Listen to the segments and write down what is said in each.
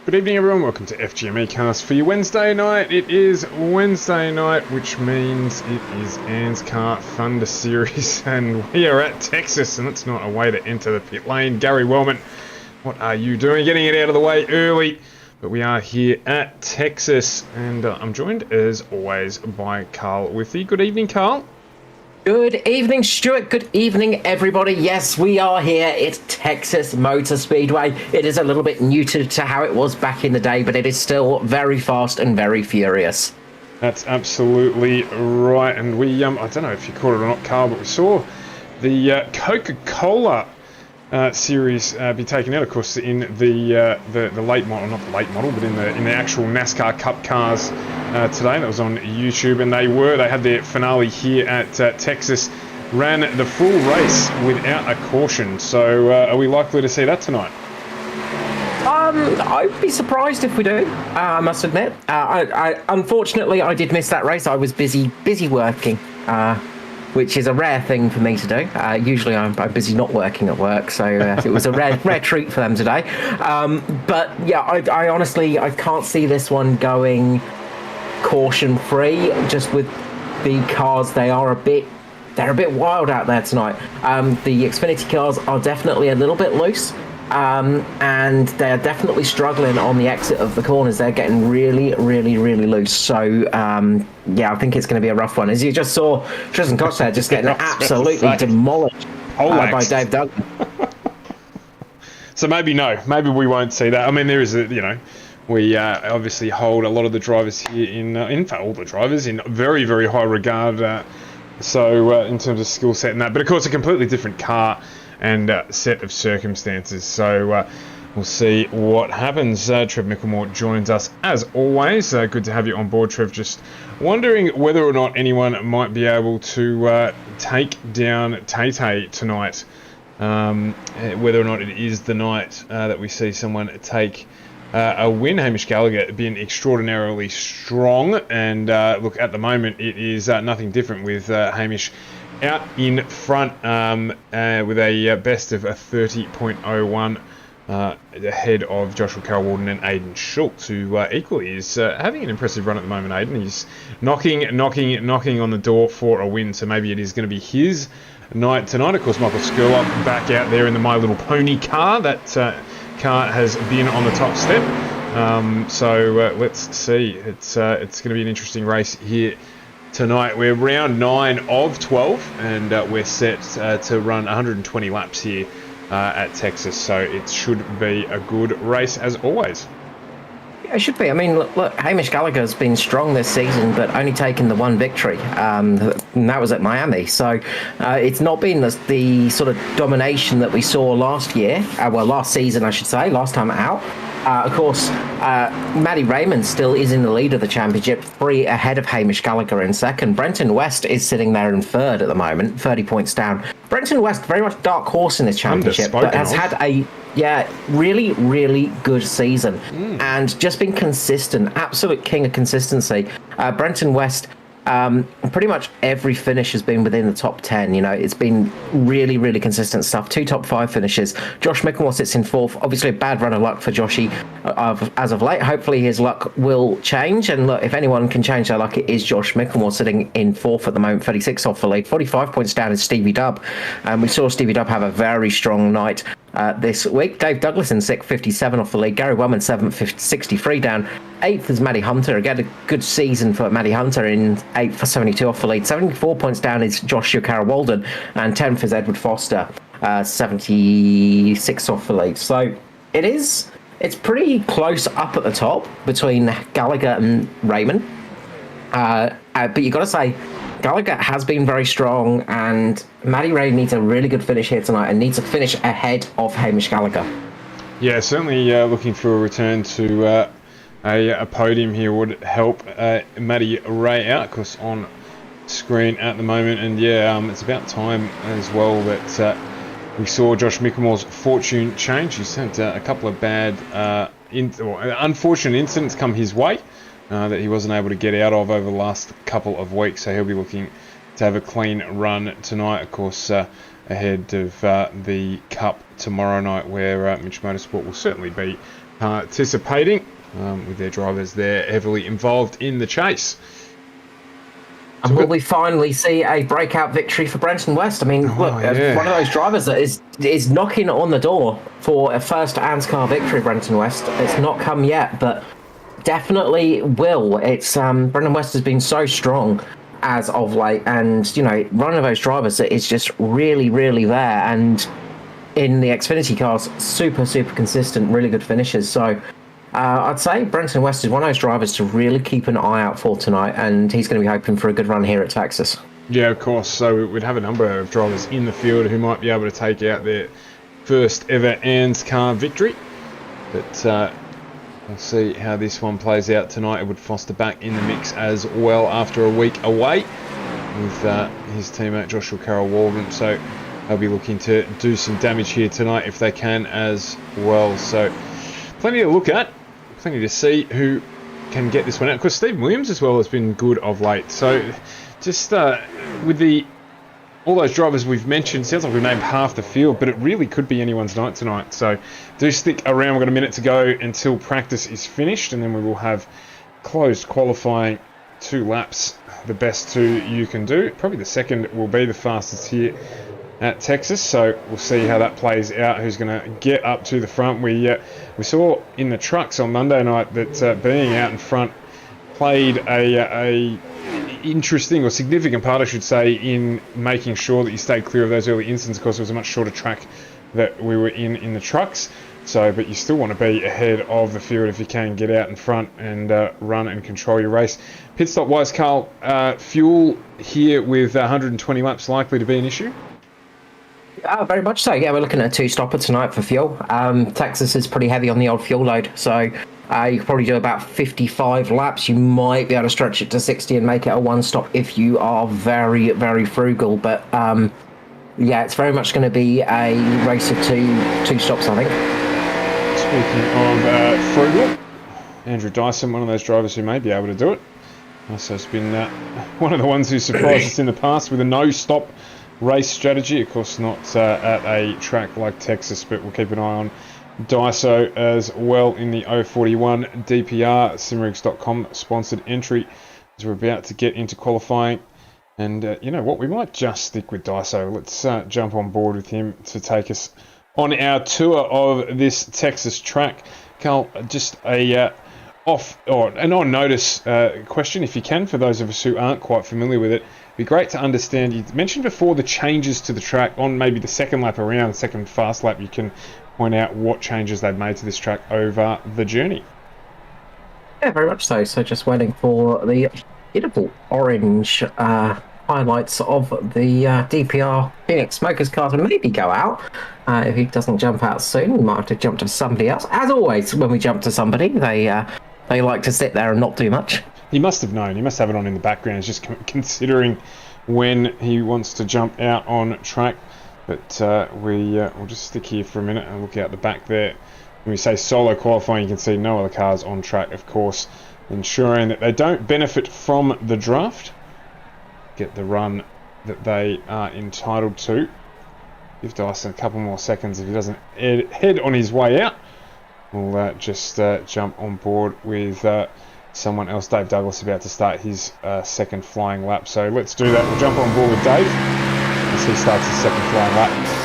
Good evening, everyone. Welcome to FGME Cast for your Wednesday night. It is Wednesday night, which means it is ANZCAR Thunder Series, and we are at Texas, and it's not a way to enter the pit lane. Gary Wellman, what are you doing? Getting it out of the way early, but we are here at Texas, and I'm joined, as always, by Carl Withy. Good evening, Carl. Good evening, Stuart. Good evening, everybody. Yes, we are here. It's Texas Motor Speedway. It is a little bit neutered to how it was back in the day, but it is still very fast and very furious. That's absolutely right. And we, I don't know if you caught it or not, Carl, but we saw the Coca-Cola series be taken out, of course, in the late model, not the late model, but in the actual NASCAR Cup cars today. That was on YouTube, and they had their finale here at Texas. Ran the full race without a caution. So are we likely to see that tonight? I'd be surprised if we do. I must admit. Unfortunately, I did miss that race. I was busy working. Which is a rare thing for me to do. Usually I'm busy not working at work, so it was a rare treat for them today. But yeah, I honestly can't see this one going caution free. Just with the cars, they're a bit wild out there tonight. The Xfinity cars are definitely a little bit loose. And they're definitely struggling on the exit of the corners. They're getting really loose. So, yeah, I think it's going to be a rough one. As you just saw, Tristan Cox there just getting absolutely demolished by Dave Douglas. So maybe we won't see that. I mean, there is we obviously hold a lot of the drivers here in fact, all the drivers in very, very high regard. So in terms of skill set and that, but of course, a completely different car and set of circumstances. So we'll see what happens. Trev Micklemore joins us as always. Good to have you on board, Trev. Just wondering whether or not anyone might be able to take down Tay tonight. Whether or not it is the night that we see someone take a win. Hamish Gallagher being extraordinarily strong, and look, at the moment it is nothing different with Hamish out in front with a best of a 30.01 ahead of Joshua Carroll-Walden and Aidan Schultz, who equally is having an impressive run at the moment. Aidan, he's knocking on the door for a win, so maybe it is going to be his night tonight. Of course, Michael Skurlock back out there in the My Little Pony car. That car has been on the top step. So let's see. It's going to be an interesting race here tonight. We're round 9 of 12, and we're set to run 120 laps here at Texas, so it should be a good race as always. Yeah, it should be. I mean, look, Hamish Gallagher's been strong this season, but only taken the one victory, and that was at Miami. So it's not been the sort of domination that we saw last year, last season, I should say, last time out. Of course, Matty Raymond still is in the lead of the championship, 3 ahead of Hamish Gallagher in second. Brenton West is sitting there in third at the moment, 30 points down. Brenton West, very much dark horse in this championship, but has had a really good season and just been consistent, absolute king of consistency. Brenton West, pretty much every finish has been within the top 10. It's been really consistent stuff. 2 top 5 finishes. Josh Micklemore sits in 4th. Obviously a bad run of luck for Joshy as of late. Hopefully his luck will change, and look, if anyone can change their luck, it is Josh Micklemore, sitting in 4th at the moment, 36 off the lead. 45 points down is Stevie Dubb, and we saw Stevie Dubb have a very strong night this week. Dave Douglas in 6th, 57 off the lead. Gary Wellman 7th, 63 down. 8th is Matty Hunter. Again, a good season for Matty Hunter in 8th for 72 off the lead. 74 points down is Joshua Carroll-Walden, and 10th is Edward Foster, 76 off the lead. So it's pretty close up at the top between Gallagher and Raymond. But you got to say, Gallagher has been very strong, and Matty Ray needs a really good finish here tonight and needs to finish ahead of Hamish Gallagher. Yeah, certainly looking for a return to a podium here would help Matty Ray out, of course, on screen at the moment. And yeah, it's about time as well that we saw Josh Micklemore's fortune change. He's had a couple of bad, unfortunate incidents come his way that he wasn't able to get out of over the last couple of weeks. So he'll be looking to have a clean run tonight, of course, ahead of the Cup tomorrow night, where Mitch Motorsport will certainly be participating with their drivers there heavily involved in the chase. And will we finally see a breakout victory for Brenton West? I mean, look, yeah. one of those drivers that is knocking on the door for a first ANZCAR victory, Brenton West. It's not come yet, but definitely will. It's Brenton West has been so strong as of late, and you know, one of those drivers that is just really, really there, and in the Xfinity cars, super consistent, really good finishes. So I'd say Brenton West is one of those drivers to really keep an eye out for tonight, and he's going to be hoping for a good run here at Texas. Yeah, of course. So we'd have a number of drivers in the field who might be able to take out their first ever ANZCAR victory. But we'll see how this one plays out tonight. Edward Foster back in the mix as well after a week away with his teammate Joshua Carroll-Walden. So they'll be looking to do some damage here tonight if they can as well. So plenty to look at, plenty to see who can get this one out. Of course, Stephen Williams as well has been good of late. So just with all those drivers we've mentioned, sounds like we've named half the field, but it really could be anyone's night tonight. So do stick around. We've got a minute to go until practice is finished, and then we will have closed qualifying 2 laps, the best 2 you can do. Probably the second will be the fastest here at Texas, so we'll see how that plays out, who's going to get up to the front. We saw in the trucks on Monday night that being out in front played a interesting or significant part, I should say, in making sure that you stayed clear of those early incidents. Of course, it was a much shorter track that we were in the trucks, so but you still want to be ahead of the field if you can get out in front and run and control your race. Pit stop wise, Carl, fuel here with 120 laps likely to be an issue? Very much so. Yeah, we're looking at a 2-stopper tonight for fuel. Texas is pretty heavy on the old fuel load, so you could probably do about 55 laps. You might be able to stretch it to 60 and make it a 1-stop if you are very frugal. But yeah, it's very much going to be a race of two stops, I think. Speaking of frugal, Andrew Dyson, one of those drivers who may be able to do it. Also has been one of the ones who surprised us in the past with a no-stop race strategy. Of course, not at a track like Texas, but we'll keep an eye on Daiso as well in the 041 DPR simrigs.com sponsored entry as we're about to get into qualifying. And you know what, we might just stick with Daiso. Let's jump on board with him to take us on our tour of this Texas track. Carl, just an on-notice question, if you can, for those of us who aren't quite familiar with it. It'd be great to understand. You mentioned before the changes to the track on maybe the second lap around, the second fast lap. You can point out what changes they've made to this track over the journey. Yeah, very much so. So just waiting for the beautiful orange highlights of the DPR Phoenix Smokers car to maybe go out. If he doesn't jump out soon, we might have to jump to somebody else. As always, when we jump to somebody, they like to sit there and not do much. He must have known. He must have it on in the background. He's just considering when he wants to jump out on track. But we'll just stick here for a minute and look out the back there. When we say solo qualifying, you can see no other cars on track, of course, ensuring that they don't benefit from the draft. Get the run that they are entitled to. Give Dyson a couple more seconds if he doesn't head on his way out. We'll just jump on board with someone else. Dave Douglas about to start his second flying lap. So let's do that. We'll jump on board with Dave as he starts his second flying lap.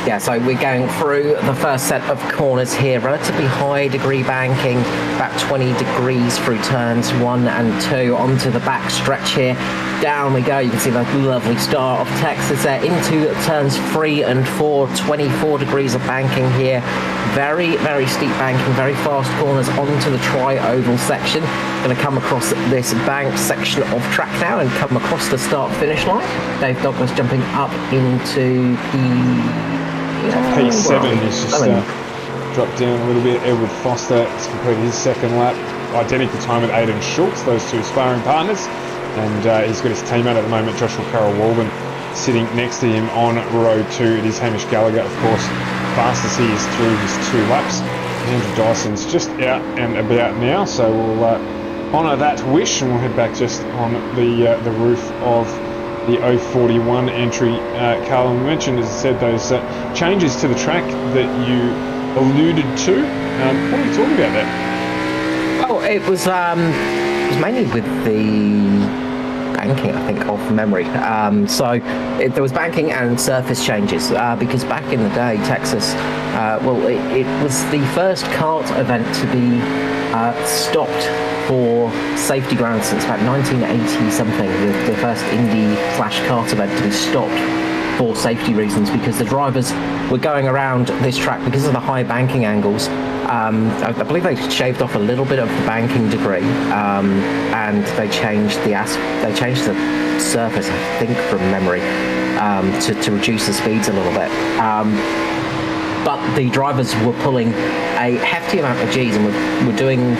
Yeah, so we're going through the first set of corners here. Relatively high degree banking, about 20 degrees through turns 1 and 2 onto the back stretch here. Down we go. You can see the lovely start of Texas there into turns 3 and 4. 24 degrees of banking here. Very steep banking, very fast corners onto the tri-oval section. Going to come across this banked section of track now and come across the start-finish line. Dave Douglas jumping up into P7. He's just dropped down a little bit. Edward Foster has completed his second lap. Identical time with Aidan Schultz, those two sparring partners. And he's got his teammate at the moment, Joshua Carroll-Walden, sitting next to him on row 2. It is Hamish Gallagher, of course, fastest he is through his 2 laps. Andrew Dyson's just out and about now, so we'll honour that wish and we'll head back just on the roof of the 041 entry. Carl, we mentioned, as I said, those changes to the track that you alluded to. What are we talking about there? Oh, it was mainly with the banking, I think, off memory. There was banking and surface changes because back in the day, Texas, it was the first kart event to be stopped for safety grounds since about 1980 something. The first Indy/kart event to be stopped for safety reasons because the drivers were going around this track because of the high banking angles. I believe they shaved off a little bit of the banking debris, and they changed the surface, I think, from memory, to reduce the speeds a little bit. But the drivers were pulling a hefty amount of Gs and were doing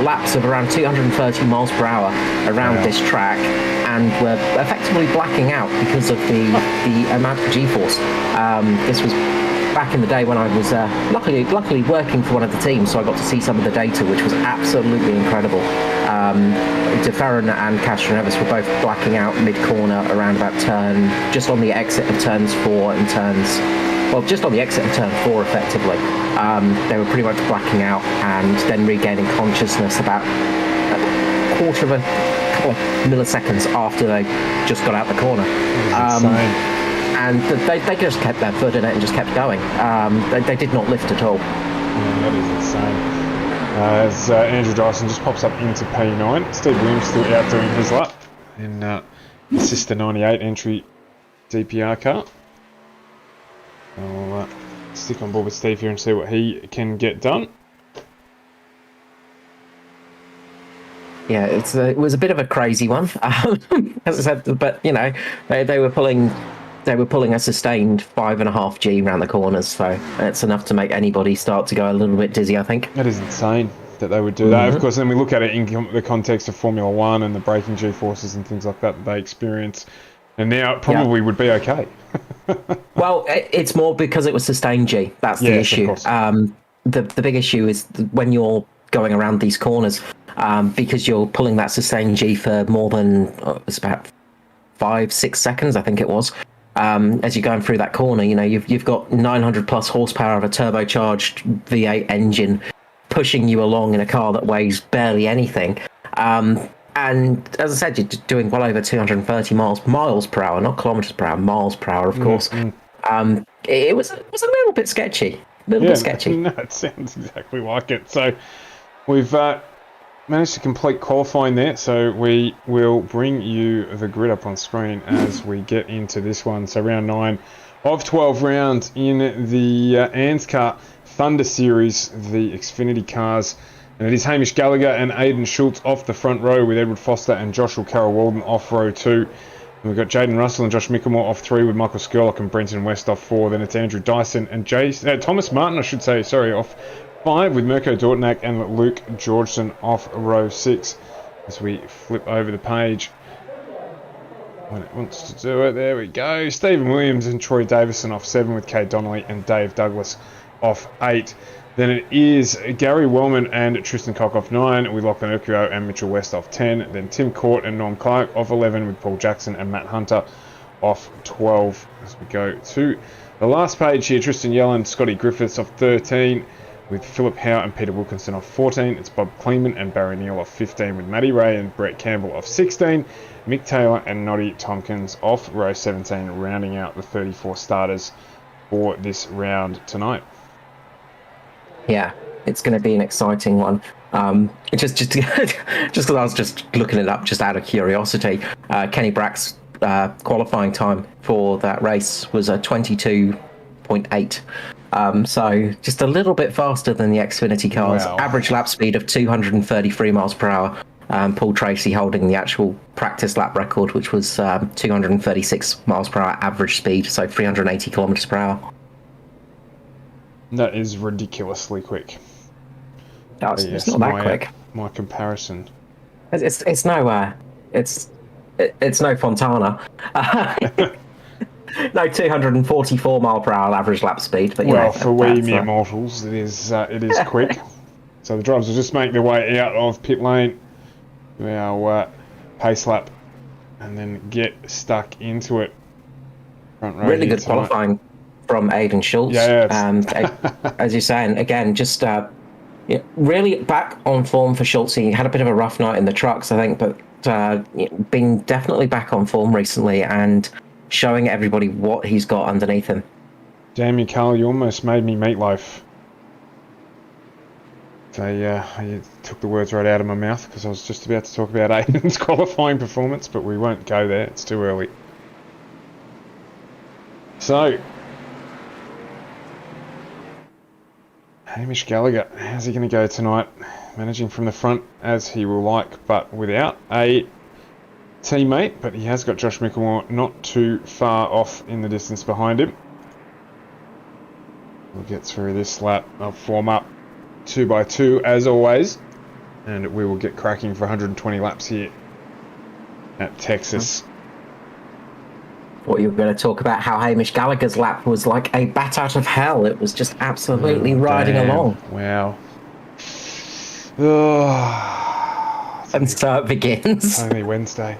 laps of around 230 miles per hour around this track, and were effectively blacking out because of the amount of G-force. This was back in the day when I was luckily working for one of the teams, so I got to see some of the data, which was absolutely incredible. DeFerrin and Castroneves were both blacking out mid-corner around about just on the exit of turns 4 and just on the exit of turn 4 effectively. They were pretty much blacking out and then regaining consciousness about a quarter of a couple of milliseconds after they just got out the corner. And they just kept their foot in it and just kept going. They did not lift at all. That is insane. As Andrew Dyson just pops up into P9, Steve Williams still out doing his lap in Sister 98 entry DPR car. I'll stick on board with Steve here and see what he can get done. Yeah, it was a bit of a crazy one, as I said. But they were pulling a sustained 5.5 G around the corners, so it's enough to make anybody start to go a little bit dizzy, I think. That is insane that they would do that. Of course, then we look at it in the context of Formula One and the braking G-forces and things like that they experience, and now it probably would be okay. Well, it's more because it was sustained G. That's the issue. The big issue is when you're going around these corners, because you're pulling that sustained G for more than it's about 5-6 seconds, I think it was. As you're going through that corner, you've got 900 plus horsepower of a turbocharged V8 engine pushing you along in a car that weighs barely anything. And as I said, you're doing well over 230 miles per hour, not kilometers per hour, miles per hour, of course. It was a little bit sketchy. Bit sketchy. No, it sounds exactly like it. So we've managed to complete qualifying there, so we will bring you the grid up on screen as we get into this one. So round 9 of 12 rounds in the ANZCAR Thunder Series, the Xfinity cars. And it is Hamish Gallagher and Aidan Schultz off the front row, with Edward Foster and Joshua Carroll-Walden off row 2. And we've got Jaden Russell and Josh Mickelmore off 3, with Michael Skurlock and Brenton West off 4. Then it's Andrew Dyson and Thomas Martin, off 5, with Mirko Dortnack and Luke Georgeson off row 6. As we flip over the page when it wants to do it, there we go. Stephen Williams and Troy Davison off 7, with Kay Donnelly and Dave Douglas off 8. Then it is Gary Wellman and Tristan Cock off 9, with Lachlan Urquio and Mitchell West off 10. Then Tim Court and Norm Clark off 11, with Paul Jackson and Matt Hunter off 12. As we go to the last page here, Tristan Yellen, Scotty Griffiths off 13, with Philip Howe and Peter Wilkinson off 14. It's Bob Kleeman and Barry Neal off 15, with Matty Ray and Brett Campbell off 16. Mick Taylor and Noddy Tompkins off row 17, rounding out the 34 starters for this round tonight. Yeah, it's going to be an exciting one. Just because I was just looking it up just out of curiosity, Kenny Brack's qualifying time for that race was a 22.8. So just a little bit faster than the Xfinity cars. Wow. Average lap speed of 233 miles per hour. Paul Tracy holding the actual practice lap record, which was 236 miles per hour average speed, so 380 kilometers per hour. That is ridiculously quick. No, it's not that quick. My comparison. It's no Fontana. No 244 mile per hour average lap speed. But for we mere mortals, it is quick. So the drivers will just make their way out of pit lane to our pace lap, and then get stuck into it. Front row really good qualifying. from Aiden Schultz. As you're saying, again, just really back on form for Schultz. He had a bit of a rough night in the trucks, I think, but been definitely back on form recently and showing everybody what he's got underneath him. Damn you, Carl, you almost made me meatloaf. So you took the words right out of my mouth because I was just about to talk about Aiden's qualifying performance, but we won't go there. It's too early. So, Hamish Gallagher, how's he going to go tonight? Managing from the front as he will like, but without a teammate. But he has got Josh Mickelmore not too far off in the distance behind him. We'll get through this lap. I'll form up 2x2 as always, and we will get cracking for 120 laps here at Texas. What you were going to talk about how Hamish Gallagher's lap was like a bat out of hell. It was just absolutely riding along. Wow. And so it begins. It's only Wednesday.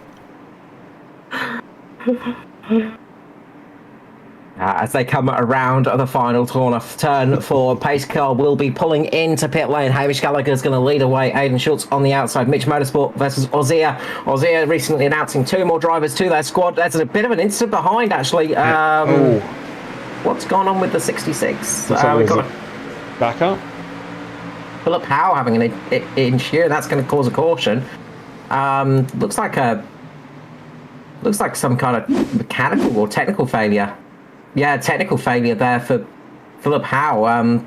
As they come around the final corner, turn 4, pace car will be pulling into pit lane. Hamish Gallagher is going to lead away. Aiden Schultz on the outside. Mitch Motorsport versus Ozia. Ozia recently announcing 2 more drivers to their squad. There's a bit of an incident behind, actually. What's gone on with the 66? We've got a backup. Philip Howe having an inch here. That's going to cause a caution. Looks like some kind of mechanical or technical failure. Yeah, technical failure there for Philip Howe.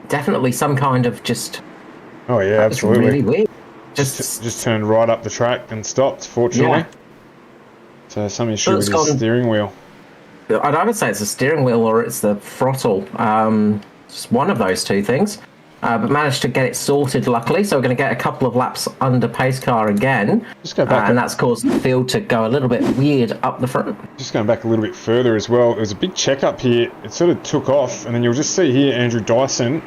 Definitely some kind of just... Oh, yeah, absolutely. Really weird. Just turned right up the track and stopped, fortunately. Yeah. So some issue with his steering wheel. I'd either say it's the steering wheel or it's the throttle. Just one of those two things. But managed to get it sorted, luckily. So we're going to get a couple of laps under pace car again. Just go back. And that's caused the field to go a little bit weird up the front. Just going back a little bit further as well. There was a big check-up here. It sort of took off. And then you'll just see here Andrew Dyson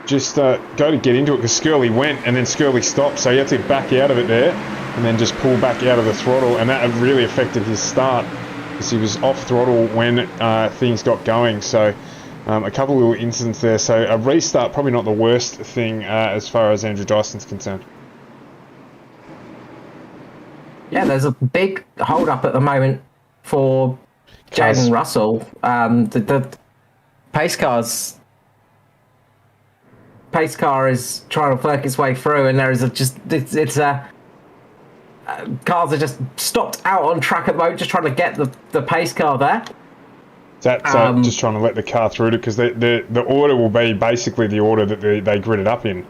just go to get into it because Skirley went and then Skirley stopped. So he had to back out of it there and then just pull back out of the throttle. And that really affected his start because he was off throttle when things got going. So... a couple of little incidents there, so a restart probably not the worst thing as far as Andrew Dyson's concerned. Yeah, there's a big hold up at the moment for Jaden Russell. The pace car is trying to work its way through, and there is cars are just stopped out on track at the moment, just trying to get the pace car there. That's just trying to let the car through it because the order will be basically the order that they gridded up in.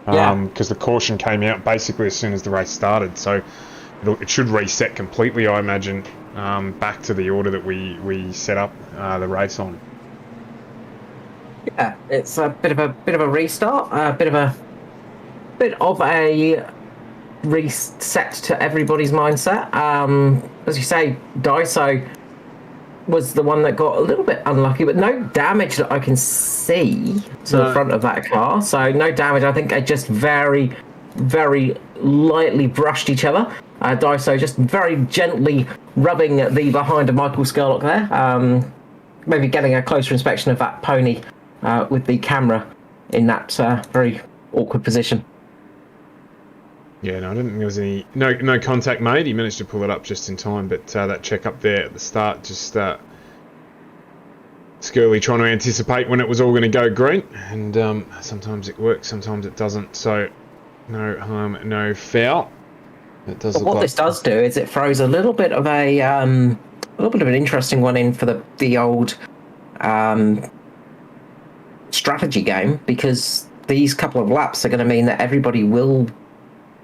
Because the caution came out basically as soon as the race started. So it should reset completely, I imagine, back to the order that we set up the race on. Yeah, it's a bit of a restart, a bit of a reset to everybody's mindset. As you say, Daiso was the one that got a little bit unlucky, but no damage that I can see to the front of that car. So no damage. I think they just very, very lightly brushed each other. Daiso just very gently rubbing the behind of Michael Skurlock there. Maybe getting a closer inspection of that pony with the camera in that very awkward position. Yeah, no, I didn't think there was any no contact made. He managed to pull it up just in time, but that check up there at the start just Skirley trying to anticipate when it was all going to go green, and sometimes it works, sometimes it doesn't. So no harm, no foul. It does. But what this does do is it throws a little bit of an interesting one in for the old strategy game, because these couple of laps are going to mean that everybody will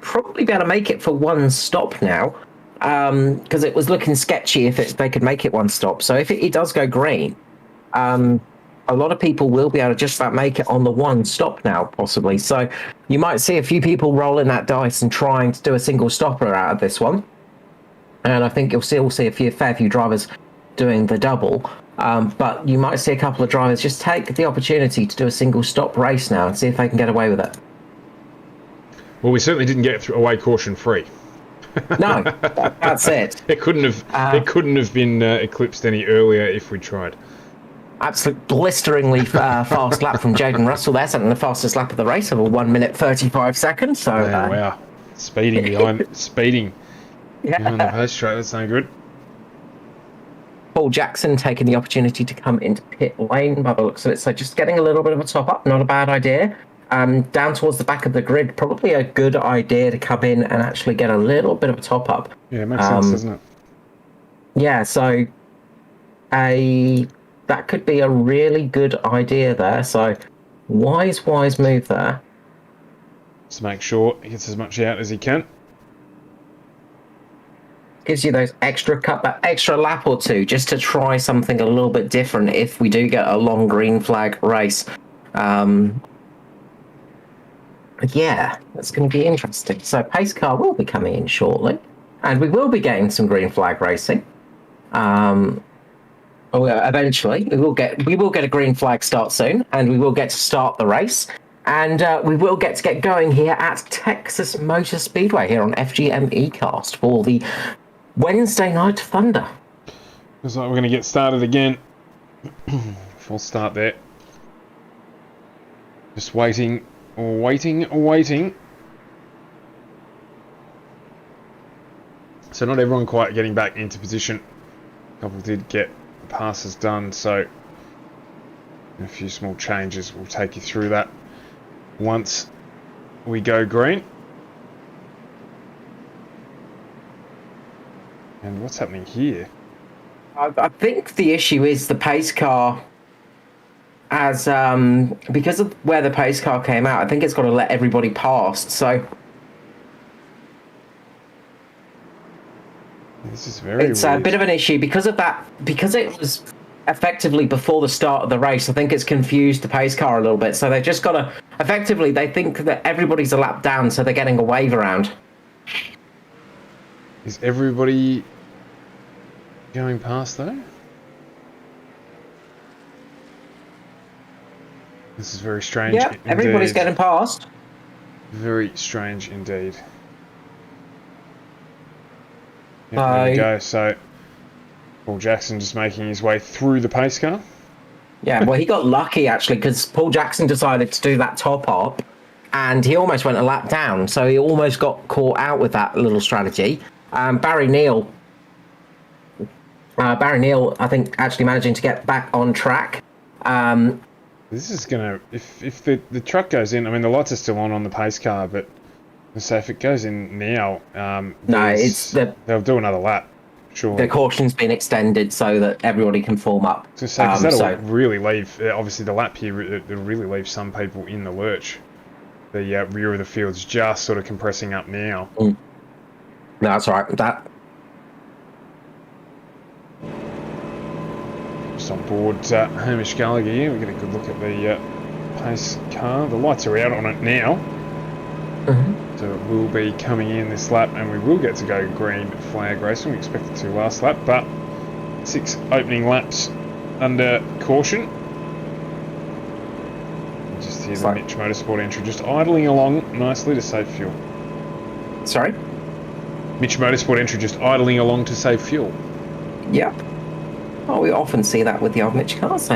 probably be able to make it for one stop now, because it was looking sketchy if they could make it one stop. So if it does go green, a lot of people will be able to just about make it on the one stop now, possibly. So you might see a few people rolling that dice and trying to do a single stopper out of this one. And I think you'll still see a fair few drivers doing the double. But you might see a couple of drivers just take the opportunity to do a single stop race now and see if they can get away with it. Well, we certainly didn't get away caution free. No, that's it. It couldn't have been eclipsed any earlier if we tried. absolute blisteringly fast lap from Jaden Russell there, setting the fastest lap of the race of a 1 minute 35 seconds. So wow, speeding behind the post track. That's no good. Paul Jackson taking the opportunity to come into pit lane by the looks of it. So just getting a little bit of a top up, not a bad idea. Down towards the back of the grid, probably a good idea to come in and actually get a little bit of a top up. Yeah, it makes sense, doesn't it? Yeah, so that could be a really good idea there. So wise move there. Just make sure he gets as much out as he can. Gives you those extra lap or two just to try something a little bit different if we do get a long green flag race. Yeah, that's going to be interesting. So pace car will be coming in shortly, and we will be getting some green flag racing. Eventually, we will get a green flag start soon, and we will get to start the race, and we will get going here at Texas Motor Speedway here on FGM Cast for the Wednesday Night Thunder. Looks like we're going to get started again. Full start there. Just waiting. So not everyone quite getting back into position. A couple did get passes done, so a few small changes. We'll take you through that once we go green. And what's happening here? I think the issue is the pace car. As because of where the pace car came out, I think it's got to let everybody pass. So this is very it's weird. a bit of an issue because of that. Because it was effectively before the start of the race, I think it's confused the pace car a little bit. So they've just got to effectively. They think that everybody's a lap down, so they're getting a wave around. Is everybody going past though? This is very strange. Yeah, everybody's getting past. Very strange indeed. Yep, there we go. So, Paul Jackson just making his way through the pace car. Yeah, well, he got lucky actually because Paul Jackson decided to do that top up, and he almost went a lap down. So he almost got caught out with that little strategy. Barry Neal, I think, actually managing to get back on track. This is gonna, if the truck goes in, I mean the lights are still on the pace car, but so if it goes in now, they'll do another lap. Sure. The caution's been extended so that everybody can form up. Because that'll really leave, obviously the lap here, it'll really leave some people in the lurch. The rear of the field's just sort of compressing up now. No, that's all right. That. Just on board Hamish Gallagher here. We get a good look at the pace car. The lights are out on it now. Mm-hmm. So it will be coming in this lap, and we will get to go green flag racing. We expect it to last lap, but 6 opening laps under caution. You just hear the Mitch Motorsport entry just idling along nicely to save fuel. Sorry? Mitch Motorsport entry just idling along to save fuel. Yep. Oh, we often see that with the old Mitch cars.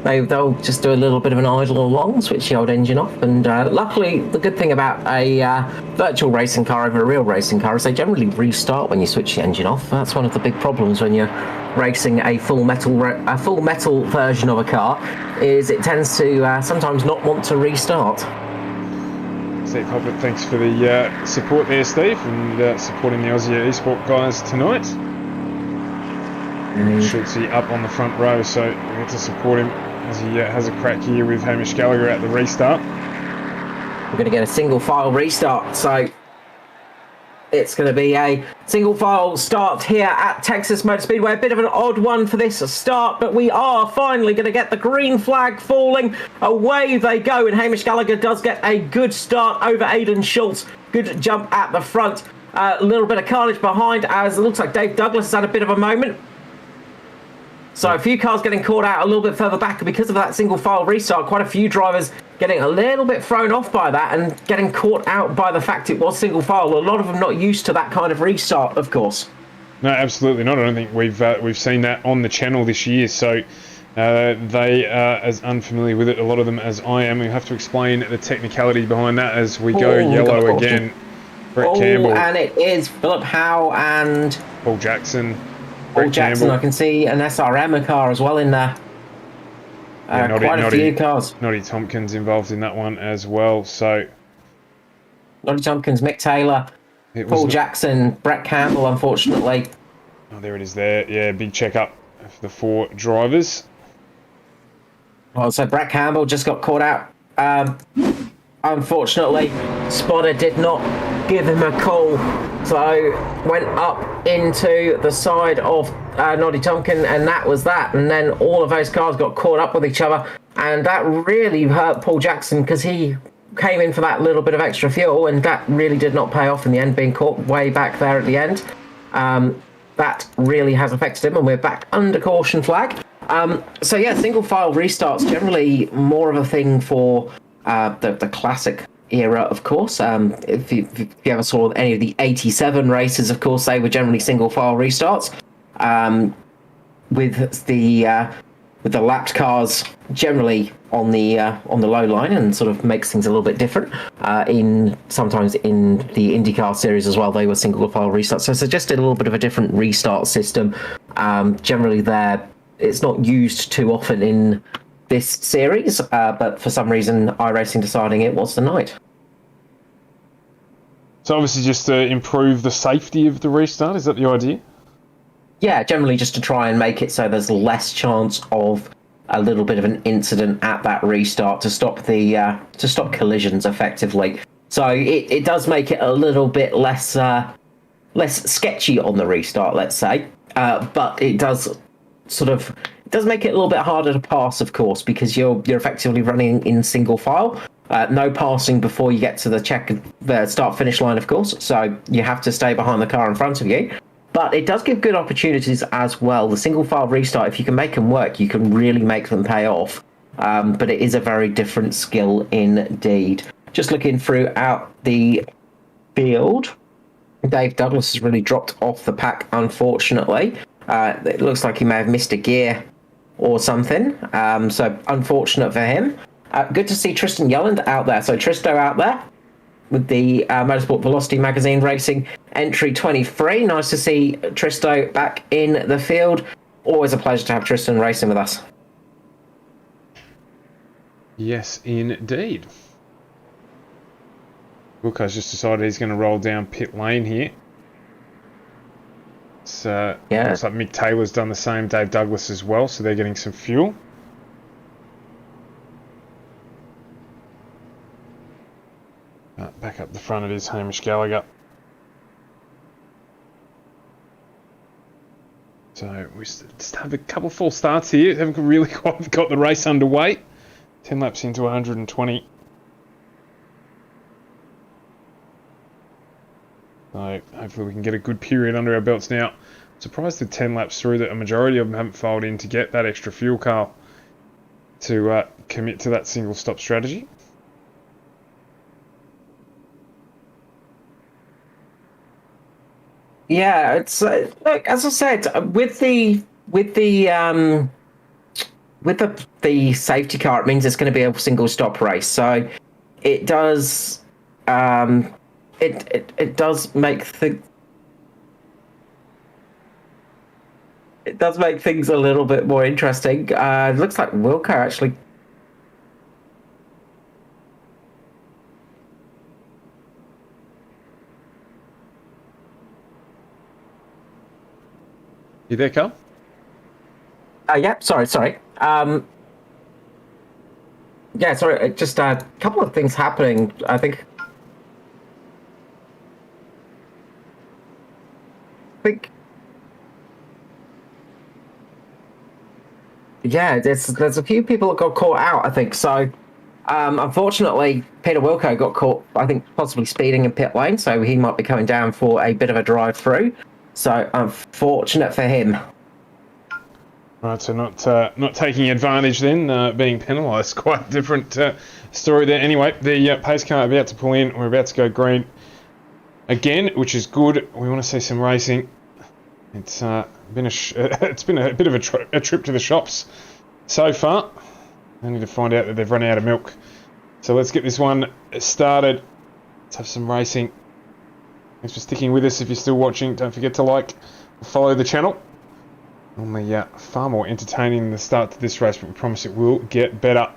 They'll just do a little bit of an idle along, switch the old engine off, and luckily the good thing about a virtual racing car over a real racing car is they generally restart when you switch the engine off. That's one of the big problems when you're racing a full metal version of a car, is it tends to sometimes not want to restart. Steve Hoppett, thanks for the support there, Steve, and supporting the Aussie eSport guys tonight. Schultze up on the front row, so we get to support him as he has a crack here with Hamish Gallagher at the restart. We're going to get a single file restart, so it's going to be a single file start here at Texas Motor Speedway. A bit of an odd one for this start, but we are finally going to get the green flag falling. Away they go, and Hamish Gallagher does get a good start over Aidan Schultz. Good jump at the front. A little bit of carnage behind, as it looks like Dave Douglas has had a bit of a moment. So a few cars getting caught out a little bit further back, and because of that single file restart, quite a few drivers getting a little bit thrown off by that and getting caught out by the fact it was single file. A lot of them not used to that kind of restart, of course. No, absolutely not. I don't think we've seen that on the channel this year. So they are as unfamiliar with it, a lot of them, as I am. We have to explain the technicality behind that as we go Oh, we got a yellow caution. again. Brett Oh, Campbell, and it is Philip Howe and Paul Jackson, Paul Brett Jackson. Campbell. I can see an SRM car as well in there. Yeah, Quite a few cars. Noddy Tompkins involved in that one as well. So Noddy Tompkins, Mick Taylor, it was Paul Jackson, Brett Campbell, unfortunately. Oh, there it is there. Yeah, big check-up for the 4 drivers. Well, so Brett Campbell just got caught out. Unfortunately, Spotter did not give him a call, so went up into the side of Noddy Tompkin, and that was that. And then all of those cars got caught up with each other, and that really hurt Paul Jackson because he came in for that little bit of extra fuel, and that really did not pay off in the end, being caught way back there at the end. That really has affected him, and we're back under caution flag. So yeah, single file restarts generally more of a thing for the classic era, of course. If you ever saw any of the '87 races, of course, they were generally single file restarts. With the lapped cars generally on the low line, and sort of makes things a little bit different. Sometimes in the IndyCar series as well, they were single file restarts. So suggested a little bit of a different restart system. Generally, it's not used too often in this series, but for some reason, iRacing deciding it was the night. So obviously just to improve the safety of the restart, is that the idea? Yeah, generally just to try and make it so there's less chance of a little bit of an incident at that restart to stop collisions effectively. So it does make it a little bit less sketchy on the restart, let's say, but it does make it a little bit harder to pass, of course, because you're effectively running in single file. No passing before you get to the start finish line, of course. So you have to stay behind the car in front of you. But it does give good opportunities as well. The single file restart, if you can make them work, you can really make them pay off. But it is a very different skill indeed. Just looking throughout the field, Dave Douglas has really dropped off the pack, unfortunately. It looks like he may have missed a gear or something. So unfortunate for him. Good to see Tristan Yelland out there. So Tristo out there with the Motorsport Velocity Magazine Racing entry 23. Nice to see Tristo back in the field. Always a pleasure to have Tristan racing with us. Yes, indeed. Wilco's just decided he's going to roll down pit lane here. Looks like Mick Taylor's done the same, Dave Douglas as well, so they're getting some fuel. Back up the front it is Hamish Gallagher. So we just have a couple of false starts here. Haven't really quite got the race underway. 10 laps into 120. So hopefully we can get a good period under our belts now. Surprised with 10 laps through that a majority of them haven't filed in to get that extra fuel car to commit to that single stop strategy. Yeah, it's look, as I said, with the safety car, it means it's going to be a single stop race. So it does it does make things a little bit more interesting. It looks like Wilco actually. You there, Carl? Yeah, sorry. Yeah, sorry, just a couple of things happening, I think. Yeah, there's a few people that got caught out, I think. So, unfortunately, Peter Wilco got caught, I think, possibly speeding in pit lane, so he might be coming down for a bit of a drive-through. So, unfortunate for him. Right, so not taking advantage then, being penalised. Quite a different story there. Anyway, the pace car about to pull in. We're about to go green again, which is good. We want to see some racing. It's been it's been a bit of a trip to the shops so far. I need to find out that they've run out of milk. So let's get this one started. Let's have some racing. Thanks for sticking with us. If you're still watching, don't forget to like and follow the channel. Only far more entertaining than the start to this race, but we promise it will get better.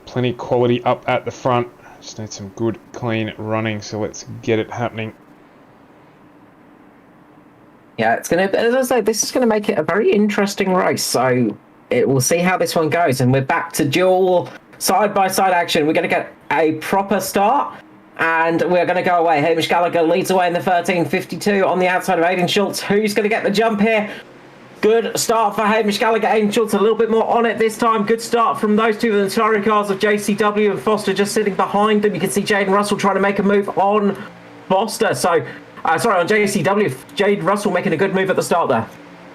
Plenty of quality up at the front. Just need some good, clean running, so let's get it happening. Yeah, it's going to, as I say, this is going to make it a very interesting race. So we'll see how this one goes. And we're back to dual side-by-side action. We're going to get a proper start. And we're going to go away. Hamish Gallagher leads away in the 13.52 on the outside of Aidan Schultz. Who's going to get the jump here? Good start for Hamish Gallagher. Aidan Schultz a little bit more on it this time. Good start from those two, the touring cars of JCW and Foster just sitting behind them. You can see Jaden Russell trying to make a move on Foster. So, sorry, on JCW. Jaden Russell making a good move at the start there.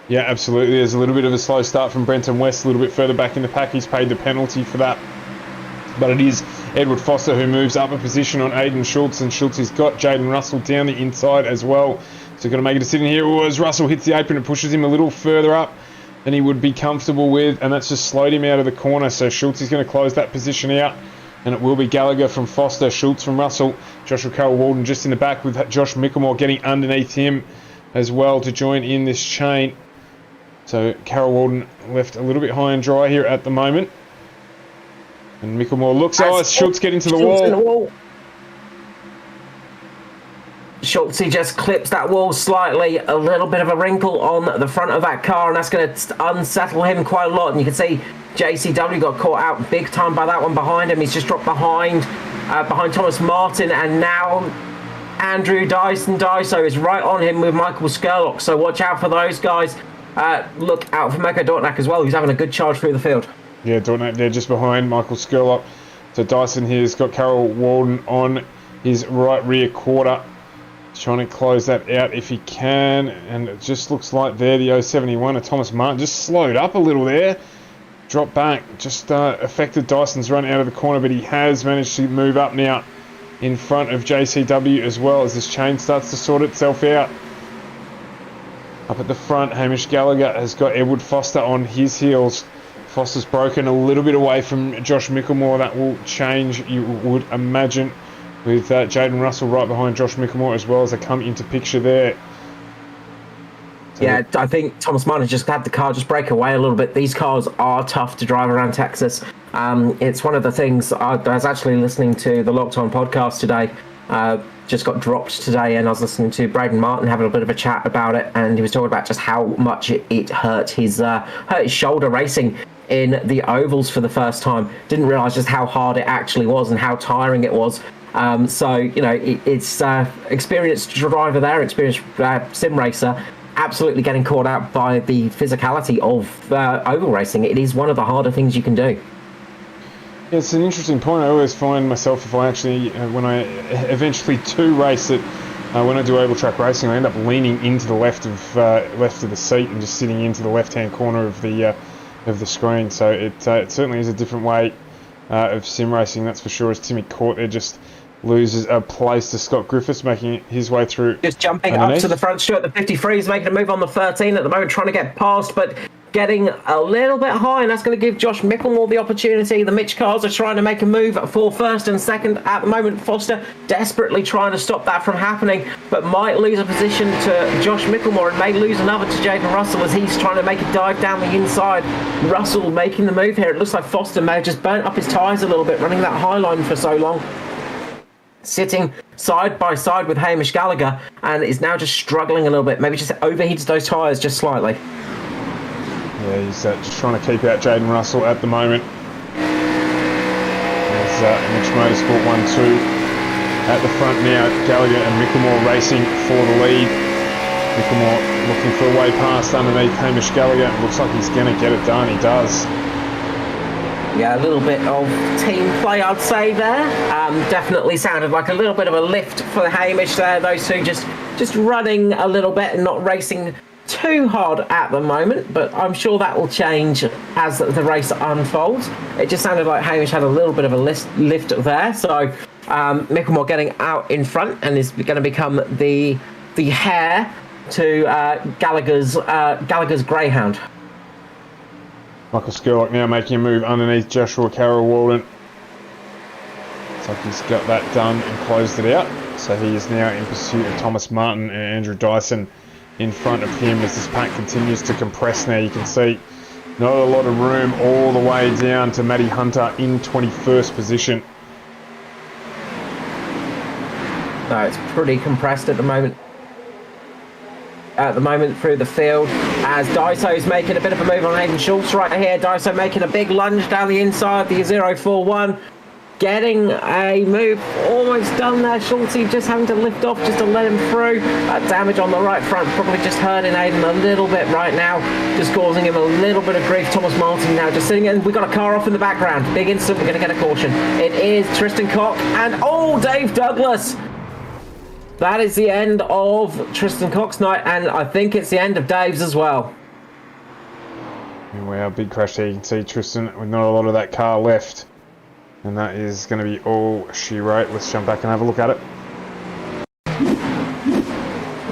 Yeah, absolutely. There's a little bit of a slow start from Brenton West, a little bit further back in the pack. He's paid the penalty for that. But it is Edward Foster who moves up a position on Aidan Schultz, and Schultz has got Jaden Russell down the inside as well. So going to make a decision here. As Russell hits the apron, it pushes him a little further up than he would be comfortable with, and that's just slowed him out of the corner. So Schultz is going to close that position out, and it will be Gallagher from Foster, Schultz from Russell, Joshua Carroll Walden just in the back with Josh Mickelmore getting underneath him as well to join in this chain. So Carroll Walden left a little bit high and dry here at the moment. And Mickelmore looks, Schultz getting to the wall. Schultz, he just clips that wall slightly, a little bit of a wrinkle on the front of that car, and that's going to unsettle him quite a lot. And you can see JCW got caught out big time by that one behind him. He's just dropped behind Thomas Martin, and now Andrew Dyso is right on him with Michael Skurlock. So watch out for those guys. Look out for Meko Dortnack as well. He's having a good charge through the field. Yeah, Dortnack there just behind Michael Skurlock. So Dyson here's got Carroll Walden on his right rear quarter. He's trying to close that out if he can. And it just looks like there the 071 of Thomas Martin just slowed up a little there. Dropped back. Just affected Dyson's run out of the corner, but he has managed to move up now in front of JCW as well as this chain starts to sort itself out. Up at the front, Hamish Gallagher has got Edward Foster on his heels. Foster's broken a little bit away from Josh Mickelmore. That will change, you would imagine, with Jaden Russell right behind Josh Mickelmore as well as they come into picture there. So yeah, I think Thomas Martin just had the car just break away a little bit. These cars are tough to drive around Texas. It's one of the things I was actually listening to the Locked On podcast today. Just got dropped today, and I was listening to Braden Martin having a bit of a chat about it, and he was talking about just how much it hurt his shoulder racing in the ovals for the first time. Didn't realise just how hard it actually was and how tiring it was. So, you know, it's experienced driver there, experienced sim racer, absolutely getting caught out by the physicality of oval racing. It is one of the harder things you can do. It's an interesting point. I always find myself, if I actually, when I eventually do race it, when I do oval track racing, I end up leaning into the left of the seat and just sitting into the left-hand corner of the screen. So it certainly is a different way of sim racing, that's for sure. As Timmy Court there just loses a place to Scott Griffiths, making his way through. Just jumping underneath. Up to the front. Stuart, the 53 is making a move on the 13 at the moment, trying to get past, but getting a little bit high, and that's going to give Josh Mickelmore the opportunity. The Mitch cars are trying to make a move for first and second at the moment. Foster desperately trying to stop that from happening, but might lose a position to Josh Mickelmore and may lose another to Jaden Russell as he's trying to make a dive down the inside. Russell making the move here. It looks like Foster may have just burnt up his tyres a little bit running that high line for so long. Sitting side by side with Hamish Gallagher, and is now just struggling a little bit. Maybe just overheats those tyres just slightly. Yeah, he's just trying to keep out Jaden Russell at the moment. There's Mitch Motorsport 1-2 at the front now. Gallagher and Mickelmore racing for the lead. Mickelmore looking for a way past underneath Hamish Gallagher. Looks like he's going to get it done. He does. Yeah, a little bit of team play, I'd say there. Definitely sounded like a little bit of a lift for Hamish there. Those two just running a little bit and not racing too hard at the moment, but I'm sure that will change as the race unfolds. It just sounded like Hamish had a little bit of a lift there. So Mickelmore getting out in front and is going to become the hare to Gallagher's Greyhound. Michael Skurlock now making a move underneath Joshua Carroll-Walden. Looks like he's got that done and closed it out. So he is now in pursuit of Thomas Martin and Andrew Dyson in front of him as this pack continues to compress now. You can see not a lot of room all the way down to Matty Hunter in 21st position. No, it's pretty compressed at the moment. Through the field, as Daiso's making a bit of a move on Hayden Schultz right here. Daiso making a big lunge down the inside, the 041. Getting a move almost done there. Schultz just having to lift off just to let him through. Damage on the right front, probably just hurting Hayden a little bit right now, just causing him a little bit of grief. Thomas Martin now just sitting in. We've got a car off in the background. Big instant, we're going to get a caution. It is Tristan Cock and Dave Douglas. That is the end of Tristan Cock's night, and I think it's the end of Dave's as well. Wow, big crash there. You can see Tristan with not a lot of that car left. And that is going to be all she wrote. Let's jump back and have a look at it.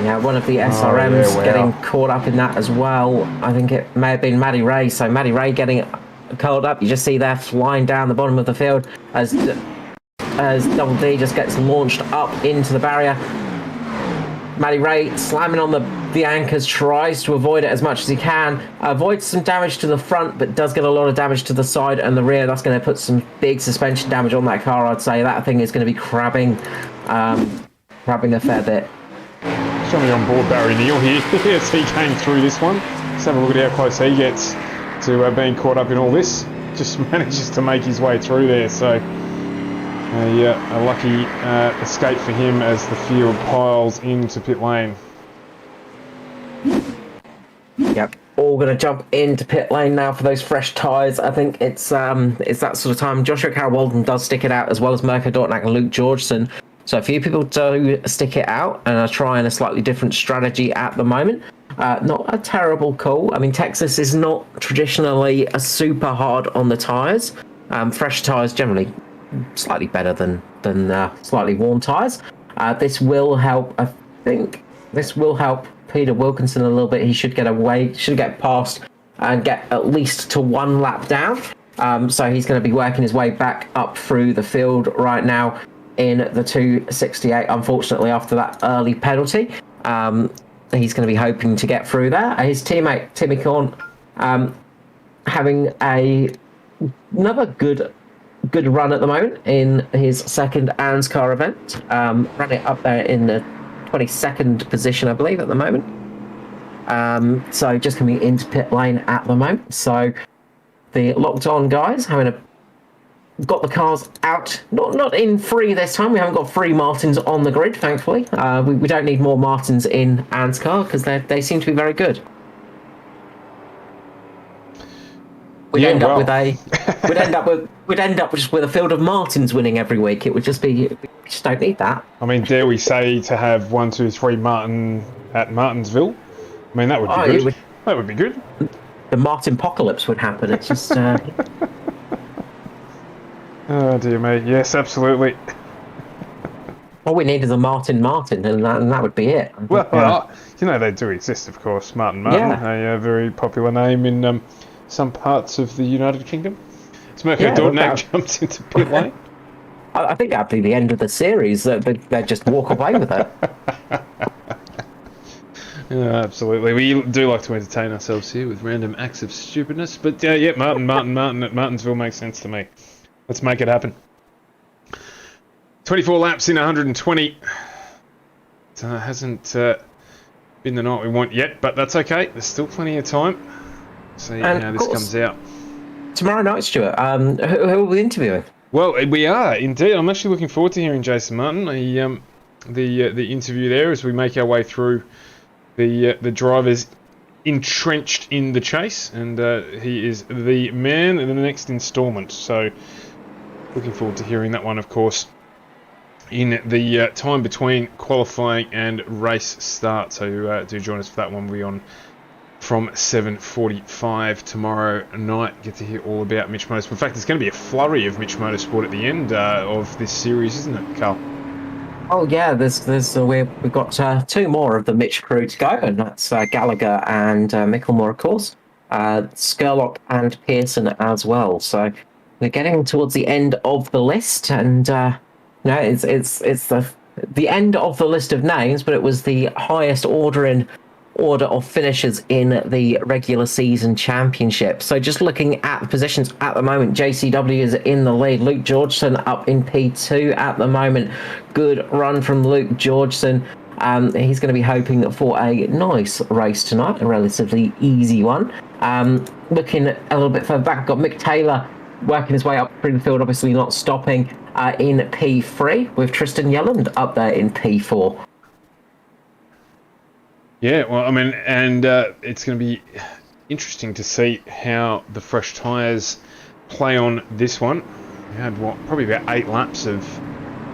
Yeah, one of the SRMs getting caught up in that as well. I think it may have been Maddie Ray. So Maddie Ray getting caught up. You just see there flying down the bottom of the field as Double D just gets launched up into the barrier. Matty Ray slamming on the anchors, tries to avoid it as much as he can. Avoids some damage to the front, but does get a lot of damage to the side and the rear. That's going to put some big suspension damage on that car, I'd say. That thing is going to be crabbing a fair bit. Show me on board Barry Neal here as he came through this one. Let's have a look at how close he gets to being caught up in all this. Just manages to make his way through there, so... a lucky escape for him as the field piles into pit lane. Yep, all going to jump into pit lane now for those fresh tyres. I think it's that sort of time. Joshua Carroll-Walden does stick it out, as well as Mirko Dortnack and Luke Georgeson. So a few people do stick it out and are trying a slightly different strategy at the moment. Not a terrible call. I mean, Texas is not traditionally a super hard on the tyres. Fresh tyres generally slightly better than slightly worn tyres. This will help. I think this will help Peter Wilkinson a little bit. He should get past and get at least to one lap down. So he's going to be working his way back up through the field right now in the 268. Unfortunately, after that early penalty, he's going to be hoping to get through there. His teammate Timmy Corn having another good run at the moment in his second ANZCAR event. Running up there in the 22nd position, I believe, at the moment. So just coming into pit lane at the moment. So the locked on guys got the cars out, not in free this time. We haven't got free Martins on the grid, thankfully. We don't need more Martins in ANZCAR because they seem to be very good. We'd end up just with a field of Martins winning every week. It would just be, we just don't need that. I mean, dare we say to have 1, 2, 3 Martin at Martinsville? I mean, that would be good. That would be good. The Martin apocalypse would happen. It's just. Oh dear me! Yes, absolutely. All we need is a Martin, and that would be it. Well, you know they do exist, of course. Martin, a very popular name in some parts of the United Kingdom. As Mirko Dortnack jumps into pit lane. I think that'd be the end of the series. They'd just walk away with it. Yeah, absolutely. We do like to entertain ourselves here with random acts of stupidness. But Martin at Martinsville makes sense to me. Let's make it happen. 24 laps in 120. It hasn't been the night we want yet, but that's okay. There's still plenty of time. See how this comes out. Tomorrow night, Stuart, who are we interviewing? Well, we are, indeed. I'm actually looking forward to hearing Jason Martin, the interview there as we make our way through the drivers entrenched in the chase, and he is the man in the next instalment. So, looking forward to hearing that one, of course, in the time between qualifying and race start. So do join us for that one. We'll be on from 7:45 tomorrow night. Get to hear all about Mitch Motorsport. In fact, there's going to be a flurry of Mitch Motorsport at the end of this series, isn't it, Carl? Oh yeah, we've got two more of the Mitch crew to go, and that's Gallagher and Micklemore, of course, Skurlock and Pearson as well. So we're getting towards the end of the list, and it's the end of the list of names, but it was the highest order of finishers in the regular season championship. So just looking at the positions at the moment, JCW is in the lead. Luke Georgeson up in P2 at the moment. Good run from Luke Georgeson. He's going to be hoping for a nice race tonight, a relatively easy one. Looking a little bit further back, got Mick Taylor working his way up through the field, obviously not stopping in P3, with Tristan Yelland up there in P4. Yeah, well, I mean, and it's going to be interesting to see how the fresh tyres play on this one. We had, probably about 8 laps of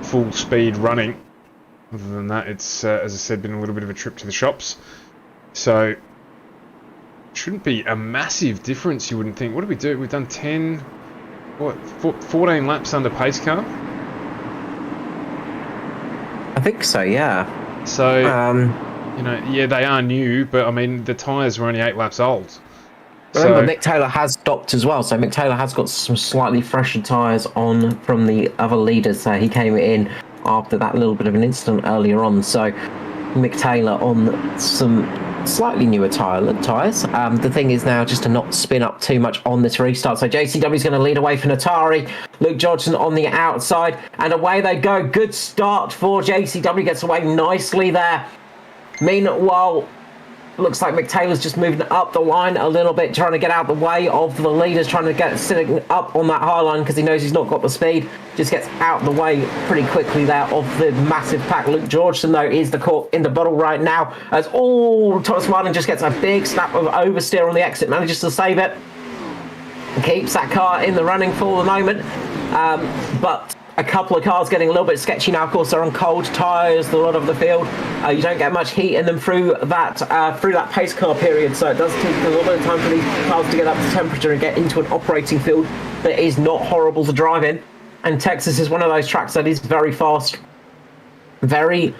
full speed running. Other than that, it's, as I said, been a little bit of a trip to the shops. So, shouldn't be a massive difference, you wouldn't think. What did we do? We've done 14 laps under pace car? I think so, yeah. So... yeah, they are new, but I mean, the tyres were only 8 laps old. Remember, Mick Taylor has stopped as well, so Mick Taylor has got some slightly fresher tyres on from the other leaders. So he came in after that little bit of an incident earlier on. So Mick Taylor on some slightly newer tyres. The thing is now just to not spin up too much on this restart. So JCW is going to lead away from Atari. Luke Johnson on the outside, and away they go. Good start for JCW, gets away nicely there. Meanwhile, looks like Mick Taylor's just moving up the line a little bit, trying to get out the way of the leaders, trying to get sitting up on that high line because he knows he's not got the speed. Just gets out the way pretty quickly there of the massive pack. Luke Georgeson, though, is the caught in the bottle right now. As Thomas Martin just gets a big snap of oversteer on the exit, manages to save it. Keeps that car in the running for the moment. But a couple of cars getting a little bit sketchy now. Of course, they're on cold tyres, a lot of the field. You don't get much heat in them through that pace car period, so it does take a little bit of time for these cars to get up to temperature and get into an operating field that is not horrible to drive in. And Texas is one of those tracks that is very fast, very,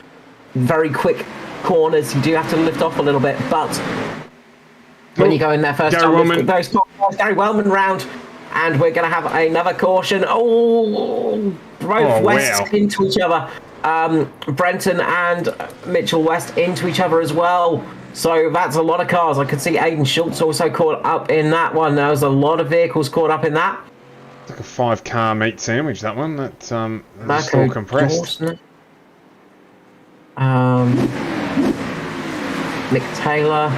very quick corners. You do have to lift off a little bit, but when you go in there first time, those top cars, Gary Wellman round. And we're going to have another caution. Both West into each other. Brenton and Mitchell West into each other as well. So that's a lot of cars. I could see Aiden Schultz also caught up in that one. There was a lot of vehicles caught up in that. It's like a 5-car meat sandwich, that one. That's all compressed. Mick Taylor.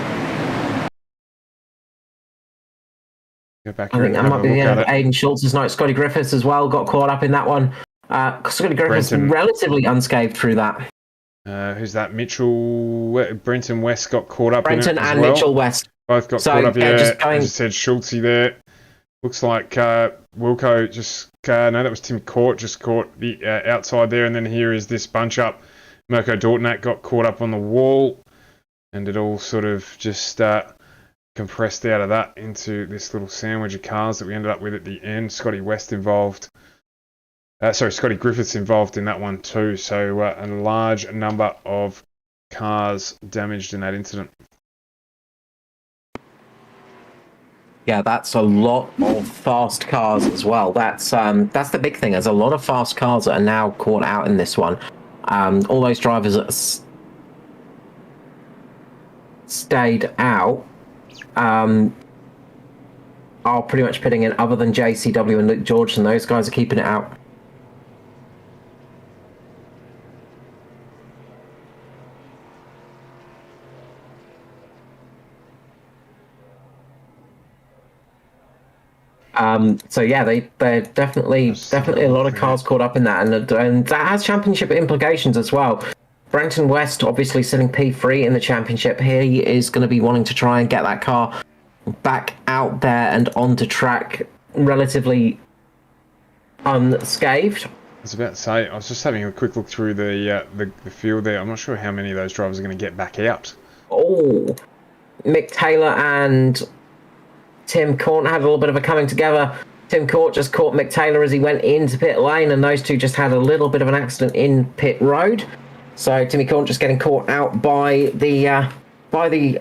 Back I think that might be the end of Aiden Schultz's night. Scotty Griffiths as well got caught up in that one. Scotty Griffiths relatively unscathed through that. Who's that? Brenton West got caught up Brenton in it as and well. Mitchell West. Both got caught up here. As I said, Schultzy there. Looks like Wilco just... no, that was Tim Court, just caught the outside there. And then here is this bunch up. Mirko Dortnack got caught up on the wall. And it all sort of just... compressed out of that into this little sandwich of cars that we ended up with at the end. Scotty Griffiths involved in that one too. So a large number of cars damaged in that incident. Yeah, that's a lot of fast cars as well. That's the big thing. There's a lot of fast cars that are now caught out in this one. All those drivers that stayed out are pretty much pitting in, other than JCW and Luke George, and those guys are keeping it out. So yeah, they're definitely a lot of cars caught up in that, and that has championship implications as well. Brenton West obviously sitting P3 in the championship. He is going to be wanting to try and get that car back out there and onto track relatively unscathed. I was about to say, I was just having a quick look through the field there. I'm not sure how many of those drivers are going to get back out. Mick Taylor and Tim Corn had a little bit of a coming together Tim Court just caught Mick Taylor as he went into pit lane, and those two just had a little bit of an accident in pit road. So Timmy Court just getting caught out by the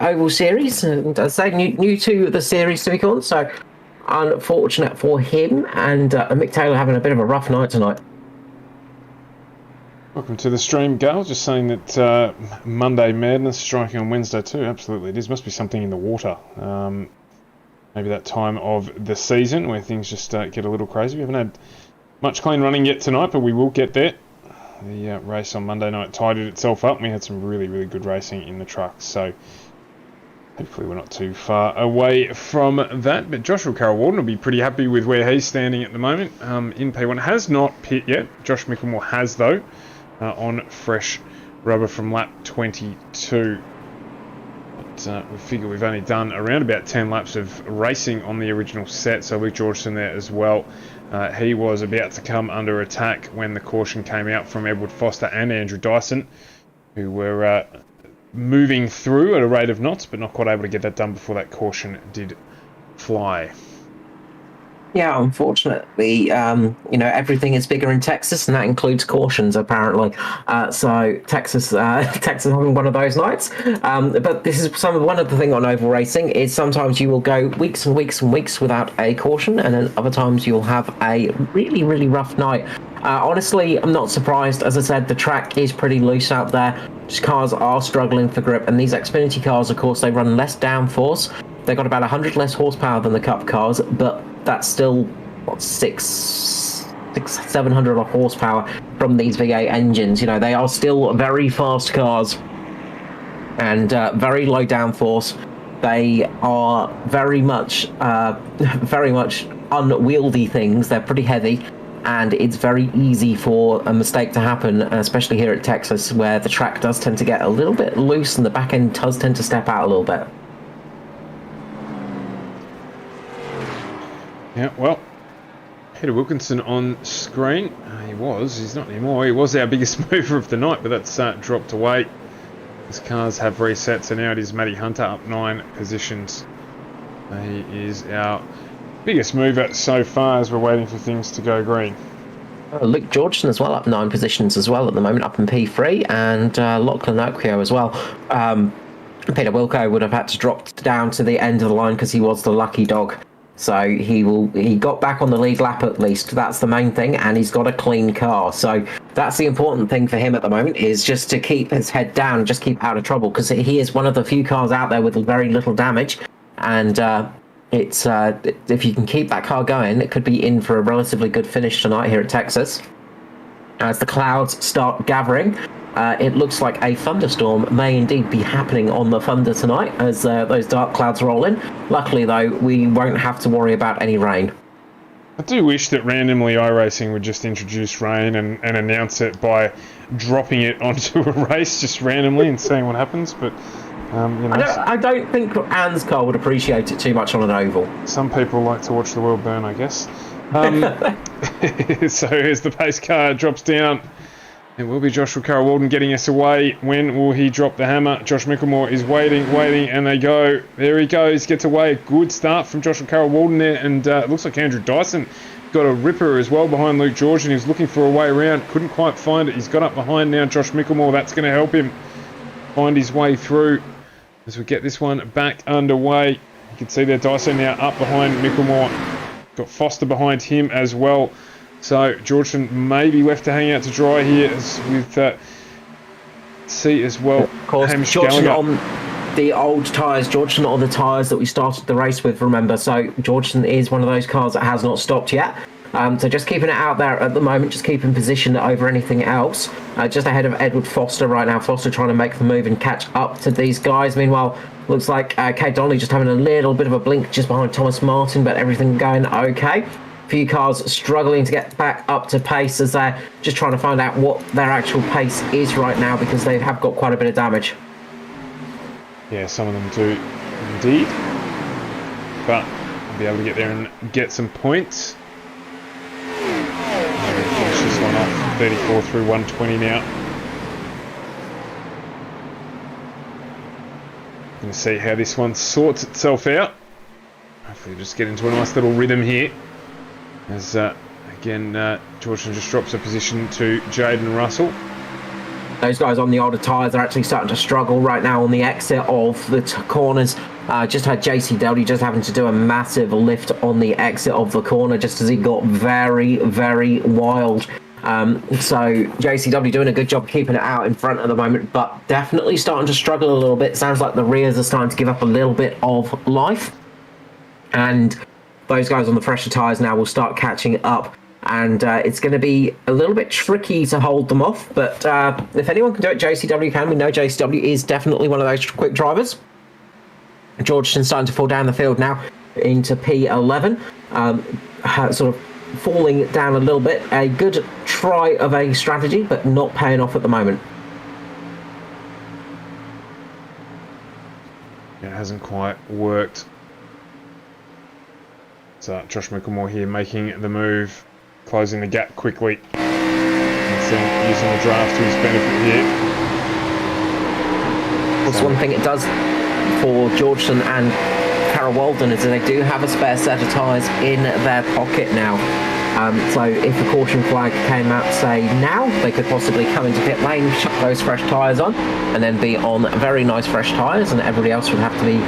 Oval Series, and as I say, new to the series, Timmy Court. So unfortunate for him, and Mick Taylor having a bit of a rough night tonight. Welcome to the stream, Gail. Just saying that Monday Madness striking on Wednesday too. Absolutely, it is. Must be something in the water. Maybe that time of the season where things just get a little crazy. We haven't had much clean running yet tonight, but we will get there. The race on Monday night tidied itself up. We had some really, really good racing in the trucks, so hopefully we're not too far away from that. But Joshua Carroll-Walden will be pretty happy with where he's standing at the moment. In P1 has not pit yet. Josh Mickelmore has, though, on fresh rubber from lap 22. But we figure we've only done around about 10 laps of racing on the original set, so Luke Georgeson there as well. He was about to come under attack when the caution came out from Edward Foster and Andrew Dyson, who were moving through at a rate of knots, but not quite able to get that done before that caution did fly. Yeah, unfortunately, everything is bigger in Texas, and that includes cautions, apparently. So Texas having one of those nights. But this is one of the thing on oval racing is sometimes you will go weeks and weeks and weeks without a caution, and then other times you'll have a really, really rough night. Honestly, I'm not surprised. As I said, the track is pretty loose out there. Just cars are struggling for grip, and these Xfinity cars, of course, they run less downforce. They've got about 100 less horsepower than the Cup cars, but that's still, 700 horsepower from these V8 engines. You know, they are still very fast cars and very low downforce. They are very much unwieldy things. They're pretty heavy, and it's very easy for a mistake to happen, especially here at Texas, where the track does tend to get a little bit loose and the back end does tend to step out a little bit. Yeah, well, Peter Wilkinson on screen. He's not anymore. He was our biggest mover of the night, but that's dropped away. His cars have reset, so now it is Matty Hunter up 9 positions. He is our biggest mover so far as we're waiting for things to go green. Luke Georgeson as well, up 9 positions as well at the moment, up in P3, and Lachlan Oakvio as well. Peter Wilco would have had to drop down to the end of the line because he was the lucky dog. So he got back on the lead lap at least. That's the main thing, and he's got a clean car. So that's the important thing for him at the moment, is just to keep his head down, just keep out of trouble, because he is one of the few cars out there with very little damage. And it's if you can keep that car going, it could be in for a relatively good finish tonight here at Texas. As the clouds start gathering, it looks like a thunderstorm may indeed be happening on the Thunder tonight as those dark clouds roll in. Luckily, though, we won't have to worry about any rain. I do wish that randomly iRacing would just introduce rain and announce it by dropping it onto a race just randomly and seeing what happens, but I don't think ANZCAR would appreciate it too much on an oval. Some people like to watch the world burn, I guess. So as the pace car drops down, it will be Joshua Carroll-Walden getting us away. When will he drop the hammer? Josh Mickelmore is waiting, and they go. There he goes, gets away. A good start from Joshua Carroll-Walden there, and it looks like Andrew Dyson got a ripper as well behind Luke George, and he was looking for a way around. Couldn't quite find it. He's got up behind now Josh Mickelmore. That's going to help him find his way through as we get this one back underway. You can see there Dyson now up behind Mickelmore. Got Foster behind him as well. So Georgeson may be left to hang out to dry here with C as well. Of course, Georgeson on the old tyres. Georgeson on the tyres that we started the race with, remember. So Georgeson is one of those cars that has not stopped yet. So just keeping it out there at the moment, just keeping position over anything else. Just ahead of Edward Foster right now. Foster trying to make the move and catch up to these guys. Meanwhile, looks like Kate Donnelly just having a little bit of a blink just behind Thomas Martin, but everything going okay. Few cars struggling to get back up to pace as they're just trying to find out what their actual pace is right now, because they have got quite a bit of damage. Yeah, some of them do indeed. But I'll be able to get there and get some points. Finish this one off, 34 through 120 now. Going to see how this one sorts itself out. Hopefully just get into a nice little rhythm here. As again, Georgeson just drops a position to Jaden Russell. Those guys on the older tyres are actually starting to struggle right now on the exit of the corners. Just had JCW just having to do a massive lift on the exit of the corner just as he got very, very wild. So JCW doing a good job keeping it out in front at the moment, but definitely starting to struggle a little bit. Sounds like the rears are starting to give up a little bit of life. And those guys on the fresher tyres now will start catching up. And it's going to be a little bit tricky to hold them off. But if anyone can do it, JCW can. We know JCW is definitely one of those quick drivers. Georgeson's starting to fall down the field now into P11. Sort of falling down a little bit. A good try of a strategy, but not paying off at the moment. It hasn't quite worked. So Josh Micklemore here making the move, closing the gap quickly, and then using the draft to his benefit here. That's one thing it does for Georgeson and Carroll Walden is that they do have a spare set of tyres in their pocket now. So if a caution flag came out, say now, they could possibly come into pit lane, chuck those fresh tyres on, and then be on very nice fresh tyres, and everybody else would have to be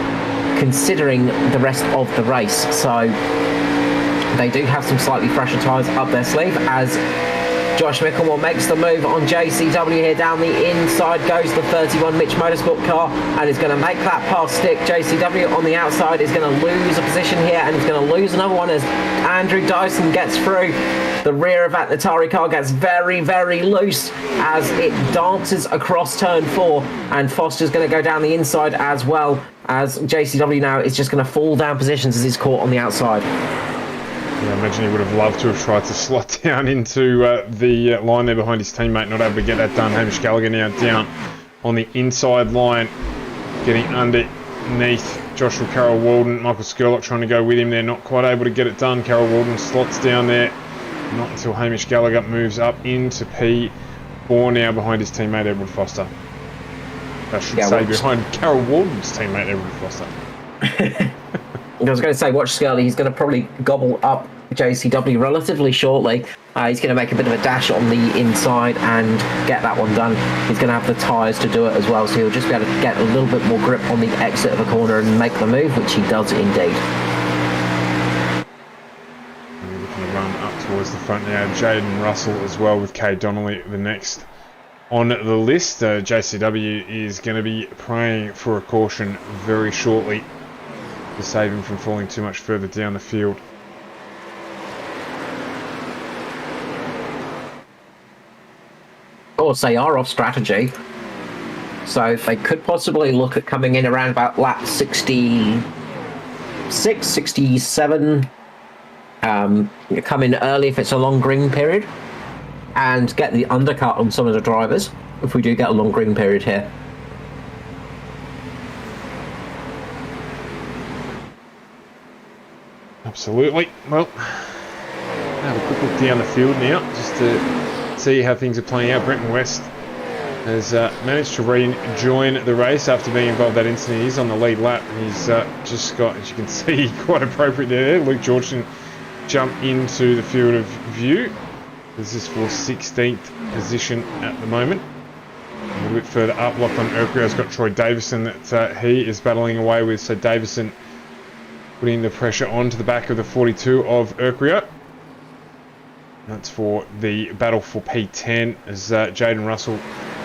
considering the rest of the race. So they do have some slightly fresher tyres up their sleeve as Josh Micklemore makes the move on JCW here. Down the inside goes the 31 Mitch Motorsport car and is going to make that pass stick. JCW on the outside is going to lose a position here and he's going to lose another one as Andrew Dyson gets through. The rear of that Atari car gets very, very loose as it dances across turn 4 and Foster's going to go down the inside as well as JCW now is just going to fall down positions as he's caught on the outside. Yeah, I imagine he would have loved to have tried to slot down into the line there behind his teammate, not able to get that done. Hamish Gallagher now down on the inside line, getting underneath Joshua Carroll Walden. Michael Skurlock trying to go with him there, not quite able to get it done. Carroll Walden slots down there, not until Hamish Gallagher moves up into P4 now behind his teammate Edward Foster. I should say behind Carroll Walden's teammate Edward Foster. I was going to say, watch Scully. He's going to probably gobble up JCW relatively shortly. He's going to make a bit of a dash on the inside and get that one done. He's going to have the tyres to do it as well, so he'll just be able to get a little bit more grip on the exit of the corner and make the move, which he does indeed. We're looking to run up towards the front now. Jaden Russell as well with Kay Donnelly the next on the list. JCW is going to be praying for a caution very shortly to save him from falling too much further down the field. Of course, they are off strategy, so they could possibly look at coming in around about lap 66, 67, come in early if it's a long green period, and get the undercut on some of the drivers if we do get a long green period here. Absolutely. Well, have a quick look down the field now, just to see how things are playing out. Brenton West has managed to rejoin the race after being involved in that incident. He's on the lead lap. He's just got, as you can see, quite appropriate there. Luke Georgeson jump into the field of view. This is for 16th position at the moment. A little bit further up, Lachlan Urquhart's got Troy Davison that he is battling away with. So Davison putting the pressure onto the back of the 42 of Urquhart. That's for the battle for P10 as Jaden Russell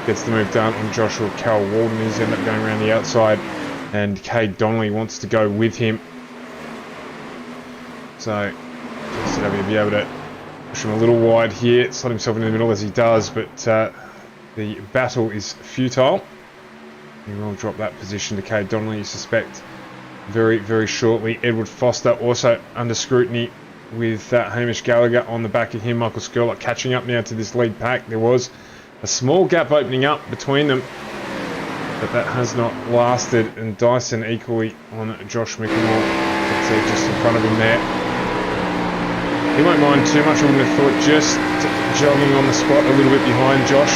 gets the move done on Joshua Carroll Walden. He's ended up going around the outside and Cade Donnelly wants to go with him. So JCW will be able to push him a little wide here, slot himself in the middle as he does, but the battle is futile. He will drop that position to Cade Donnelly, you suspect, very, very shortly. Edward Foster also under scrutiny with Hamish Gallagher on the back of him. Michael Skurlock catching up now to this lead pack. There was a small gap opening up between them, but that has not lasted. And Dyson equally on Josh Micklemore. That's just in front of him there. He won't mind too much, I wouldn't have thought. Just jogging on the spot a little bit behind Josh.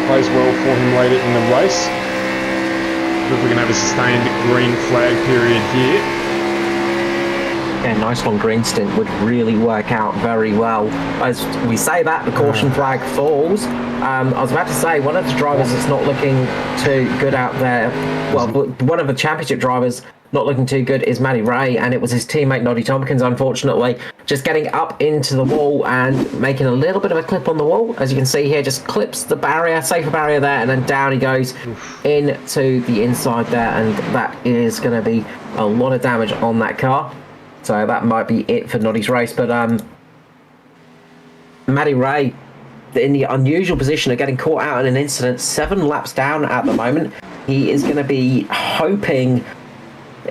Plays well for him later in the race. If we're going to have a sustained green flag period here. yeah, nice long green stint would really work out very well. As we say that, the caution flag falls. I was about to say, one of the drivers that's not looking too good out there, well, one of the championship drivers not looking too good is Matty Ray, and it was his teammate Noddy Tompkins, unfortunately, just getting up into the wall and making a little bit of a clip on the wall. As you can see here, just clips the barrier, safer barrier there, and then down he goes into the inside there, and that is going to be a lot of damage on that car. So that might be it for Noddy's race, but Matty Ray in the unusual position of getting caught out in an incident, 7 laps down at the moment. He is going to be hoping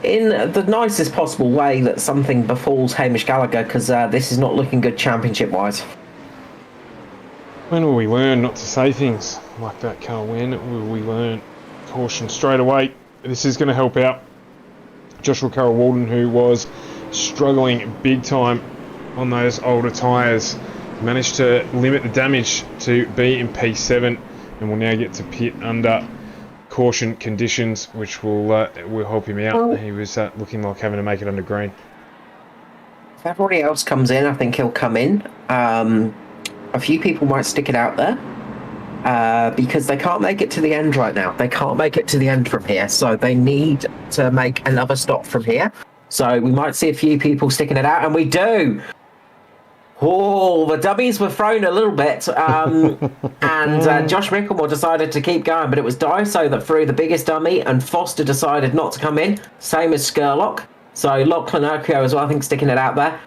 in the nicest possible way that something befalls Hamish Gallagher, because this is not looking good championship-wise. When will we learn not to say things like that, Carl? When will we learn? Caution straight away. This is going to help out Joshua Carroll-Walden, who was struggling big time on those older tyres. Managed to limit the damage to be in P7 and will now get to pit under caution conditions, which will help him out. He was looking like having to make it under green. If everybody else comes in, I think he'll come in. A few people might stick it out there because they can't make it to the end right now. They can't make it to the end from here, so they need to make another stop from here. So we might see a few people sticking it out, and we do. Oh, the dummies were thrown a little bit, and Josh Mickelmore decided to keep going, but it was Daiso that threw the biggest dummy, and Foster decided not to come in, same as Skurlock. So Lachlan Urquio as well, I think, sticking it out there.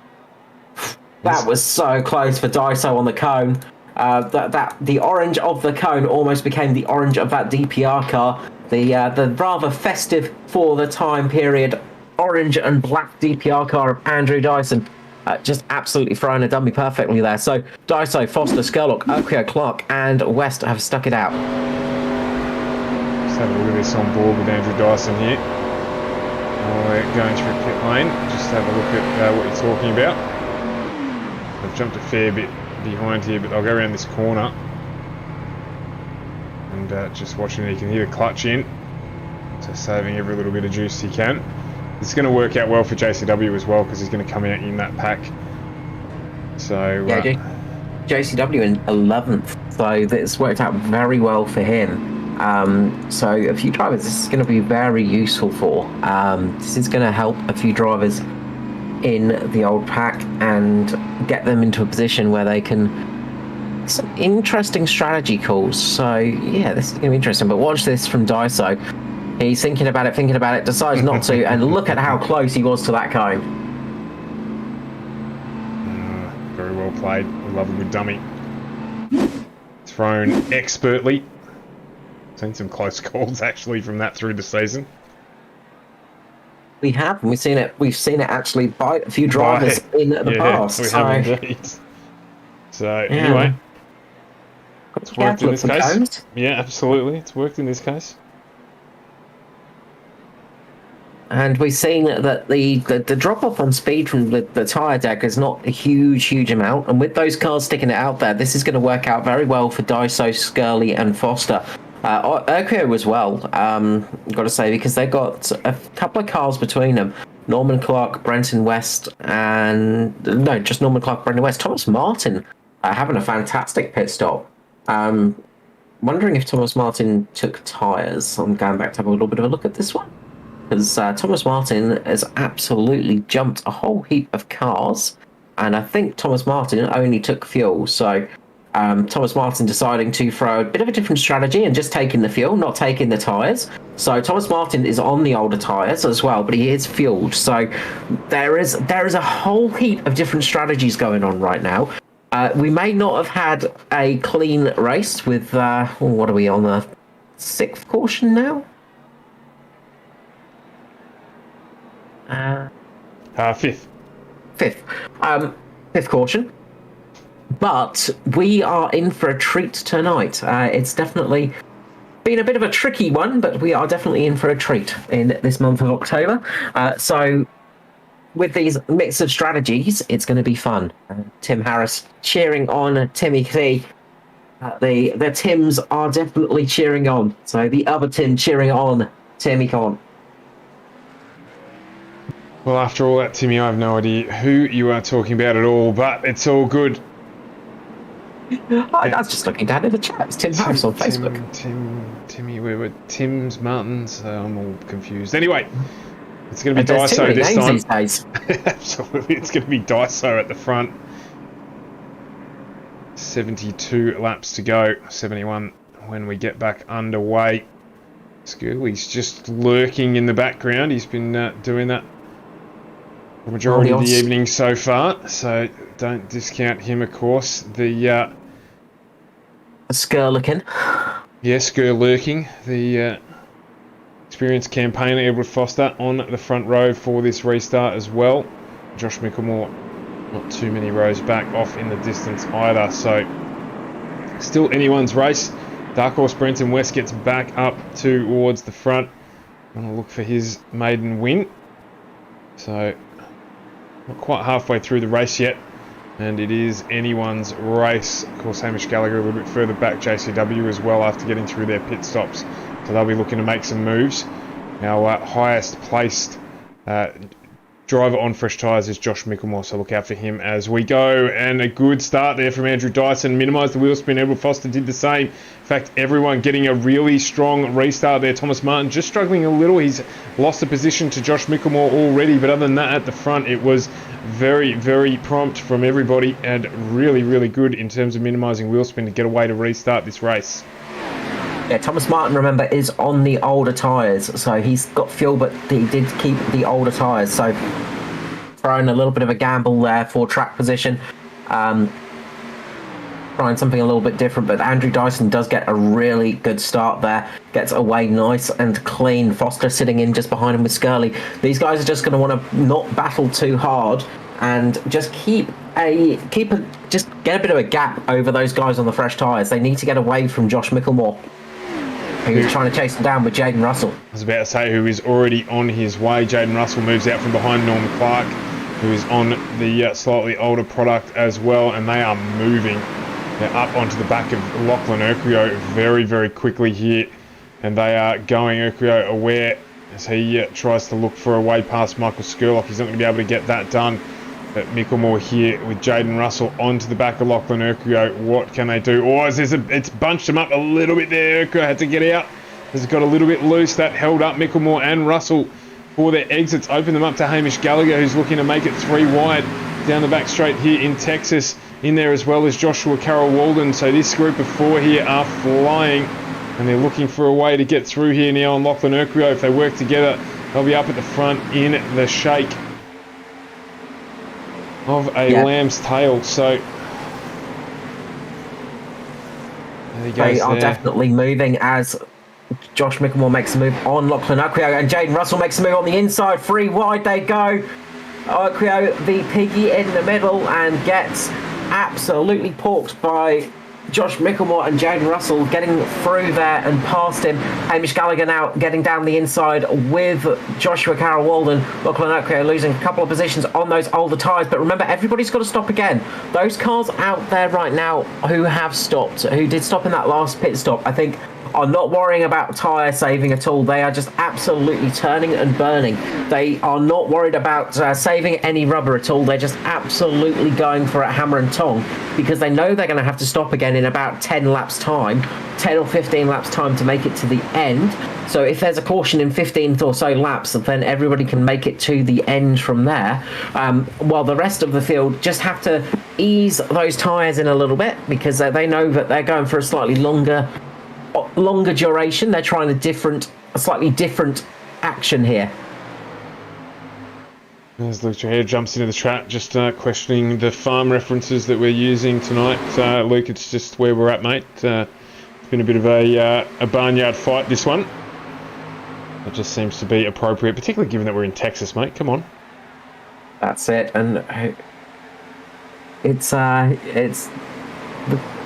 That was so close for Daiso on the cone. The orange of the cone almost became the orange of that DPR car. The rather festive for the time period orange and black DPR car of Andrew Dyson. Just absolutely throwing a dummy perfectly there. So Daiso, Foster, Skurlock, Urquio, Clark, and West have stuck it out. Just have a look at this on board with Andrew Dyson here. We're going through pit lane. Just have a look at what you're talking about. I've jumped a fair bit behind here, but I'll go around this corner. And just watching, you can hear the clutch in. So saving every little bit of juice he can. This is going to work out well for JCW as well, because he's going to come out in that pack. So yeah, JCW in 11th, so this worked out very well for him. So a few drivers this is going to be very useful for. This is going to help a few drivers in the old pack and get them into a position where they can some interesting strategy calls. So yeah, this is going to be interesting. But watch this from Daiso. He's thinking about it, decides not to, and look at how close he was to that cone. Very well played. We love a good dummy. Thrown expertly. Seen some close calls actually from that through the season. We have, and we've seen it actually bite a few drivers in the past. We have indeed. So anyway, it's worked in this case. Cones. Yeah, absolutely, it's worked in this case. And we've seen that the drop-off on speed from the tyre deck is not a huge amount. And with those cars sticking it out there, this is going to work out very well for Daiso, Skurley, and Foster. Urquio as well, got to say, because they've got a couple of cars between them. Norman Clark, Brenton West, and... No, just Norman Clark, Brenton West. Thomas Martin having a fantastic pit stop. Wondering if Thomas Martin took tyres. I'm going back to have a little bit of a look at this one. Because Thomas Martin has absolutely jumped a whole heap of cars, and I think Thomas Martin only took fuel. So Thomas Martin deciding to throw a bit of a different strategy and just taking the fuel, not taking the tyres. So Thomas Martin is on the older tyres as well, but he is fueled. So there is a whole heap of different strategies going on right now. We may not have had a clean race with, what are we on, the 6th caution now? Fifth. Fifth caution. But we are in for a treat tonight. It's definitely been a bit of a tricky one, but we are definitely in for a treat in this month of October. So with these mix of strategies, it's going to be fun. Tim Harris cheering on Timmy Klee. The Tims are definitely cheering on. So the other Tim cheering on Timmy Con. Well, after all that, Timmy, I have no idea who you are talking about at all, but it's all good. I was just looking down in the chat. It's Tim Harris on Facebook. Timmy, we're Tim's Martins. I'm all confused. Anyway, it's going to be There's too Daiso many this names time. these days. Absolutely, it's going to be Daiso at the front. 72 laps to go. 71 when we get back underway. Skirley's just lurking in the background. He's been doing that the majority of the evening so far, so don't discount him, of course. The Skirlurking. Yeah, Skirlurking, the experienced campaigner Edward Foster on the front row for this restart as well. Josh Mickelmore not too many rows back off in the distance either, so still anyone's race. Dark Horse Brenton West gets back up towards the front. Going to look for his maiden win. So not quite halfway through the race yet, and it is anyone's race. Of course, Hamish Gallagher a little bit further back, JCW as well after getting through their pit stops, so they'll be looking to make some moves. Our highest placed driver on fresh tyres is Josh Mickelmore, so look out for him as we go. And a good start there from Andrew Dyson. Minimised the wheel spin. Edward Foster did the same. In fact, everyone getting a really strong restart there. Thomas Martin just struggling a little. He's lost a position to Josh Mickelmore already, but other than that, at the front, it was very, very prompt from everybody and really, really good in terms of minimising wheel spin to get away to restart this race. Yeah, Thomas Martin, remember, is on the older tyres, so he's got fuel, but he did keep the older tyres, so throwing a little bit of a gamble there for track position. Trying something a little bit different, but Andrew Dyson does get a really good start there. Gets away nice and clean. Foster sitting in just behind him with Skirley. These guys are just going to want to not battle too hard and just just get a bit of a gap over those guys on the fresh tyres. They need to get away from Josh Mickelmore, who's trying to chase him down with Jaden Russell. I was about to say who is already on his way. Jaden Russell moves out from behind Norman Clark, who is on the slightly older product as well, and they are moving. They're up onto the back of Lachlan Urquio very, very quickly here, and they are going Urquio aware as he tries to look for a way past Michael Skurlock. He's not going to be able to get that done. But Mickelmore here with Jaden Russell onto the back of Lachlan Urquio. What can they do? Oh, it's bunched him up a little bit there. Urquio had to get out. Has got a little bit loose. That held up Mickelmore and Russell for their exits. Opened them up to Hamish Gallagher, who's looking to make it 3 wide down the back straight here in Texas. In there as well as Joshua Carroll Walden. So this group of 4 here are flying, and they're looking for a way to get through here now on Lachlan Urquio. If they work together, they'll be up at the front in the shake of a lamb's tail. So they are definitely moving as Josh Mickelmore makes a move on Lachlan Urquio, and Jaden Russell makes a move on the inside. 3 wide they go. Urquio, the piggy, in the middle and gets absolutely porked by Josh Mickelmore, and Jaden Russell getting through there and past him. Hamish Gallagher now getting down the inside with Joshua Carroll Walden. Lachlan Urquio losing a couple of positions on those older tyres, but remember, everybody's got to stop again. Those cars out there right now who have stopped, who did stop in that last pit stop, I think are not worrying about tyre saving at all. They are just absolutely turning and burning. They are not worried about saving any rubber at all. They're just absolutely going for it hammer and tong, because they know they're going to have to stop again in about 10 laps time, 10 or 15 laps time to make it to the end. So if there's a caution in 15 or so laps, then everybody can make it to the end from there, while the rest of the field just have to ease those tyres in a little bit, because they know that they're going for a slightly longer duration. They're trying a slightly different action here. As Luke Traherne jumps into the chat, just questioning the farm references that we're using tonight. Luke, it's just where we're at, mate. It's been a bit of a barnyard fight, this one. It just seems to be appropriate, particularly given that we're in Texas, mate. Come on. That's it, and it's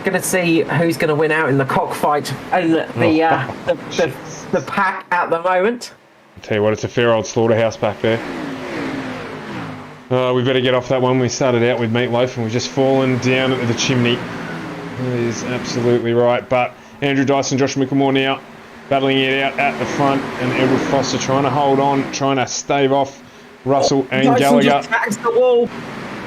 going to see who's going to win out in the cockfight and the pack at the moment. I'll tell you what, it's a fair old slaughterhouse back there. We better get off that one. We started out with Meatloaf and we've just fallen down the chimney. That is absolutely right. But Andrew Dyson, Josh Mickelmore now battling it out at the front, and Edward Foster trying to hold on, trying to stave off Russell and Dyson Gallagher. just tags the wall.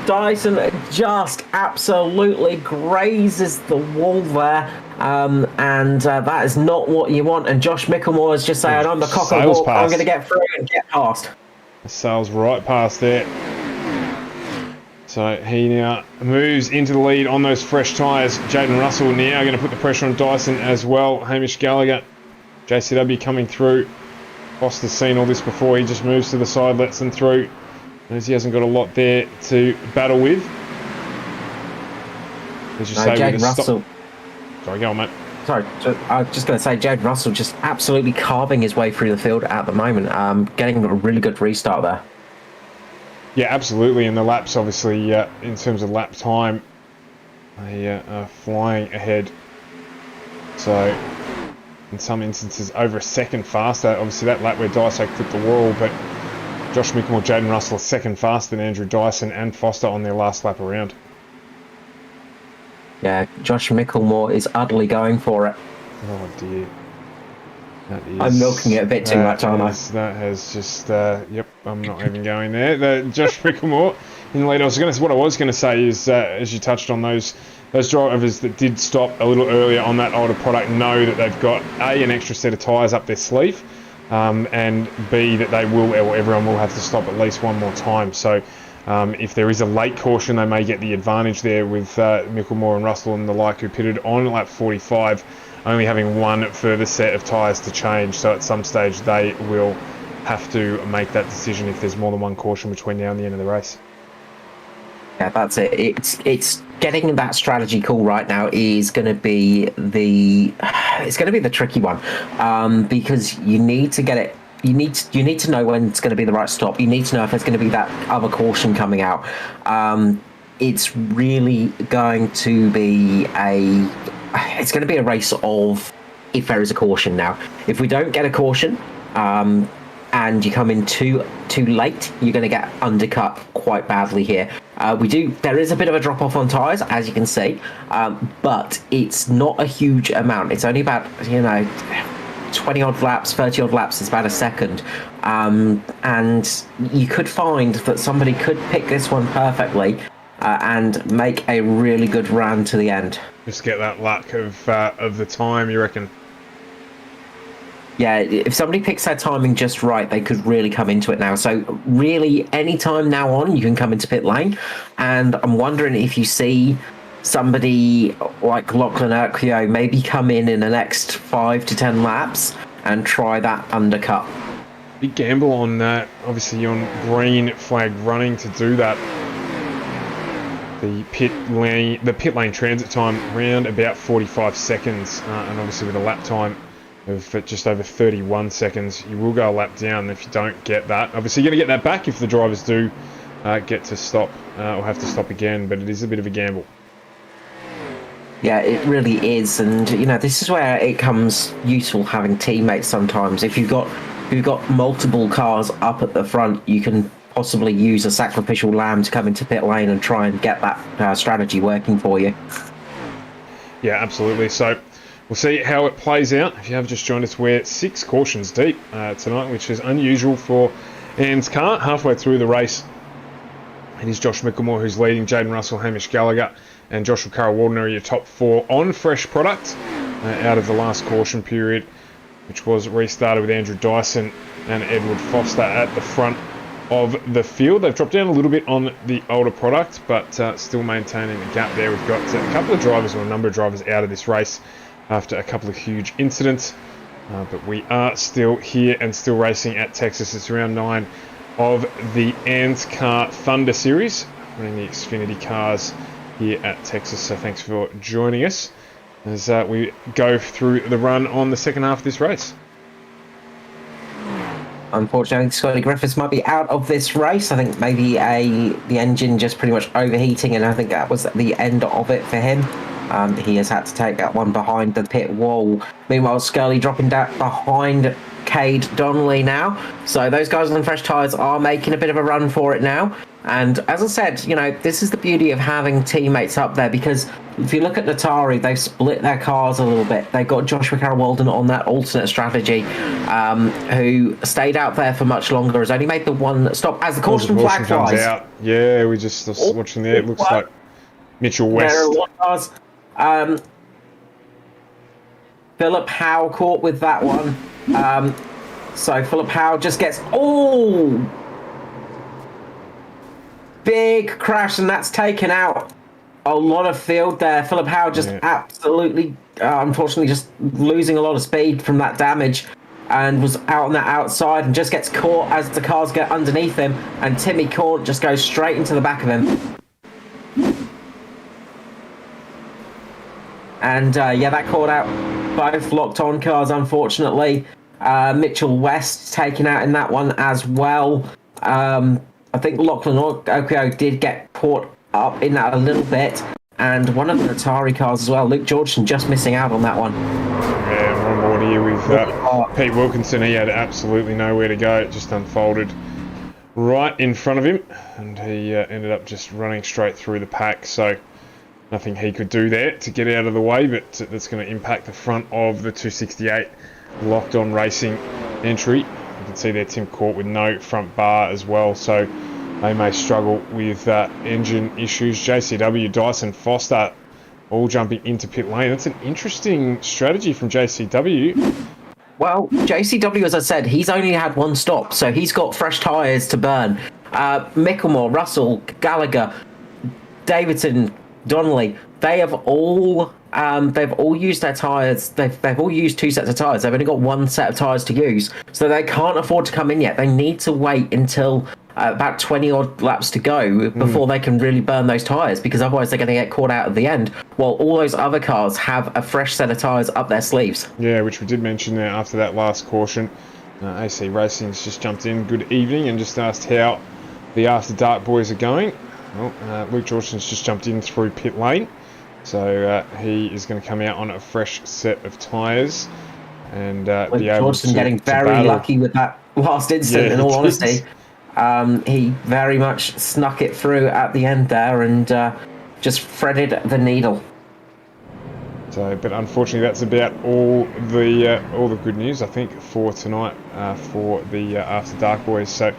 Dyson just absolutely grazes the wall there. And that is not what you want. And Josh Mickelmore is just saying, I'm the cock of the Sails walk. I'm past. going to get through and get past. Sails right past there. So he now moves into the lead on those fresh tyres. Jaden Russell now going to put the pressure on Dyson as well. Hamish Gallagher, JCW coming through. Foster's seen all this before. He just moves to the side, lets them through. As he hasn't got a lot there to battle with. As you say, Jaden Russell. Sorry, go on, mate. Sorry, I was just going to say, Jaden Russell just absolutely carving his way through the field at the moment. Getting a really good restart there. Yeah, absolutely. And the laps, obviously, in terms of lap time, they are flying ahead. So, in some instances, over a second faster. Obviously, that lap where Dyson clipped the wall, but Josh Mickelmore, Jaden Russell a second faster than Andrew Dyson and Foster on their last lap around. Yeah, Josh Mickelmore is utterly going for it. Oh, dear. I'm milking it a bit too much, aren't I? That has just, yep, I'm not even going there. Josh Mickelmore in the lead. What I was going to say is, as you touched on, those drivers that did stop a little earlier on that older product know that they've got A, an extra set of tyres up their sleeve, and B, that everyone will have to stop at least one more time. So if there is a late caution, they may get the advantage there with Mickelmore and Russell and the like, who pitted on lap 45, only having one further set of tyres to change. So at some stage they will have to make that decision if there's more than one caution between now and the end of the race. Yeah, that's it. It's getting that strategy call right now is going to be the tricky one, because you need to get it. You need to know when it's going to be the right stop. You need to know if there's going to be that other caution coming out. It's really going to be a race of if there is a caution now. If we don't get a caution, and you come in too late, you're going to get undercut quite badly here. There is a bit of a drop off on tyres, as you can see, but it's not a huge amount. It's only about 20 odd laps, 30 odd laps. It's about a second, and you could find that somebody could pick this one perfectly and make a really good run to the end. Just get that luck of the time, you reckon? Yeah, if somebody picks their timing just right, they could really come into it now. So really, any time now on, you can come into pit lane. And I'm wondering if you see somebody like Lachlan Urquio maybe come in the next 5 to 10 laps and try that undercut. Big gamble on that. Obviously, you're on green flag running to do that. The pit lane transit time around about 45 seconds, and obviously with a lap time of just over 31 seconds, you will go a lap down if you don't get that. Obviously, you're going to get that back if the drivers do get to stop or have to stop again, but it is a bit of a gamble. Yeah, it really is, and this is where it comes useful having teammates sometimes. If you've got multiple cars up at the front, you can possibly use a sacrificial lamb to come into pit lane and try and get that strategy working for you. Yeah, absolutely. So we'll see how it plays out. If you have just joined us, we're 6 cautions deep tonight, which is unusual for ANZCAR. Halfway through the race, it is Josh Mickelmore who's leading. Jaden Russell, Hamish Gallagher and Joshua Carroll-Walden are your top 4 on fresh product out of the last caution period, which was restarted with Andrew Dyson and Edward Foster at the front of the field. They've dropped down a little bit on the older product, but still maintaining the gap there. We've got a couple of drivers, or a number of drivers, out of this race after a couple of huge incidents, but we are still here and still racing at Texas. It's round 9 of the ANZCAR Thunder Series, running the Xfinity cars here at Texas. So thanks for joining us as we go through the run on the second half of this race. Unfortunately, Scotty Griffiths might be out of this race. I think maybe the engine just pretty much overheating, and I think that was the end of it for him. He has had to take that one behind the pit wall. Meanwhile, Scully dropping down behind Cade Donnelly now. So those guys on fresh tyres are making a bit of a run for it now. And as I said, this is the beauty of having teammates up there, because if you look at Natari, they've split their cars a little bit. They got Joshua Carroll-Walden on that alternate strategy, who stayed out there for much longer, has only made the one stop as the caution flag comes flies. out. Yeah, we just watching there. It looks like Mitchell West. There are a lot of cars. Philip Howe caught with that one. So Philip Howe just gets big crash, and that's taken out a lot of field there. Philip Howe just absolutely, unfortunately, just losing a lot of speed from that damage, and was out on that outside and just gets caught as the cars get underneath him, and Timmy Corn just goes straight into the back of him. And that caught out both locked-on cars, unfortunately. Mitchell West taken out in that one as well. I think Lachlan Okio did get caught up in that a little bit. And one of the Atari cars as well, Luke Georgeson, just missing out on that one. Yeah, one more here with Pete Wilkinson. He had absolutely nowhere to go. It just unfolded right in front of him. And he ended up just running straight through the pack. So nothing he could do there to get out of the way, but that's going to impact the front of the 268 locked-on racing entry. You can see there Tim Court with no front bar as well, so they may struggle with engine issues. JCW, Dyson, Foster all jumping into pit lane. That's an interesting strategy from JCW. Well, JCW, as I said, he's only had one stop, so he's got fresh tyres to burn. Micklemore, Russell, Gallagher, Davidson, Donnelly, they have all used their tyres. They've all used 2 sets of tyres. They've only got 1 set of tyres to use, so they can't afford to come in yet. They need to wait until about 20 odd laps to go before they can really burn those tyres, because otherwise they're going to get caught out at the end, while all those other cars have a fresh set of tyres up their sleeves. Yeah, which we did mention there after that last caution. AC Racing's just jumped in. Good evening, and just asked how the After Dark boys are going. Well, Luke Georgeson's just jumped in through pit lane, so he is going to come out on a fresh set of tyres and be able to getting very lucky with that last incident, in all honesty. He very much snuck it through at the end there and just threaded the needle. So, but unfortunately, that's about all the good news, I think, for tonight for the After Dark boys. So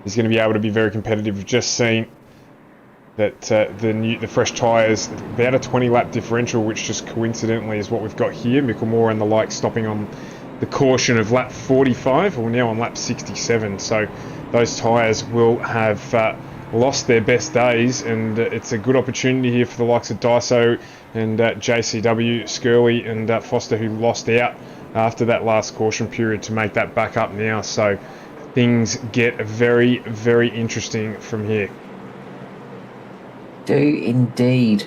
he's going to be able to be very competitive. We've just seen that the fresh tyres, about a 20-lap differential, which just coincidentally is what we've got here. Micklemore and the like stopping on the caution of lap 45, or now on lap 67. So those tyres will have lost their best days, and it's a good opportunity here for the likes of Daiso and JCW, Skirley and Foster, who lost out after that last caution period, to make that back up now. So things get very, very interesting from here. Do indeed.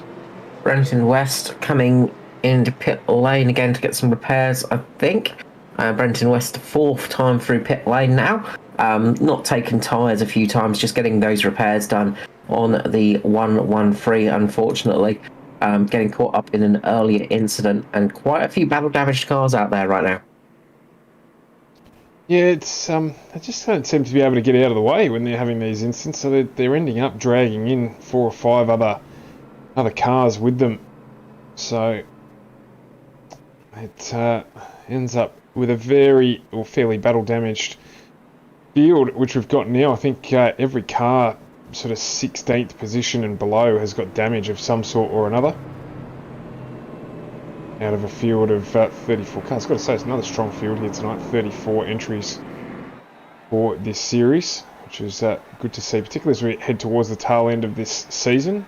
Brenton West coming into pit lane again to get some repairs, I think. Brenton West, 4th time through pit lane now. Not taking tyres a few times, just getting those repairs done on the 113, unfortunately. Getting caught up in an earlier incident, and quite a few battle damaged cars out there right now. Yeah, it's they just don't seem to be able to get out of the way when they're having these incidents, so they're ending up dragging in 4 or 5 other cars with them. So it ends up with a fairly battle damaged field, which we've got now. I think every car sort of 16th position and below has got damage of some sort or another, out of a field of 34 cars. I've got to say, it's another strong field here tonight. 34 entries for this series, which is good to see, particularly as we head towards the tail end of this season.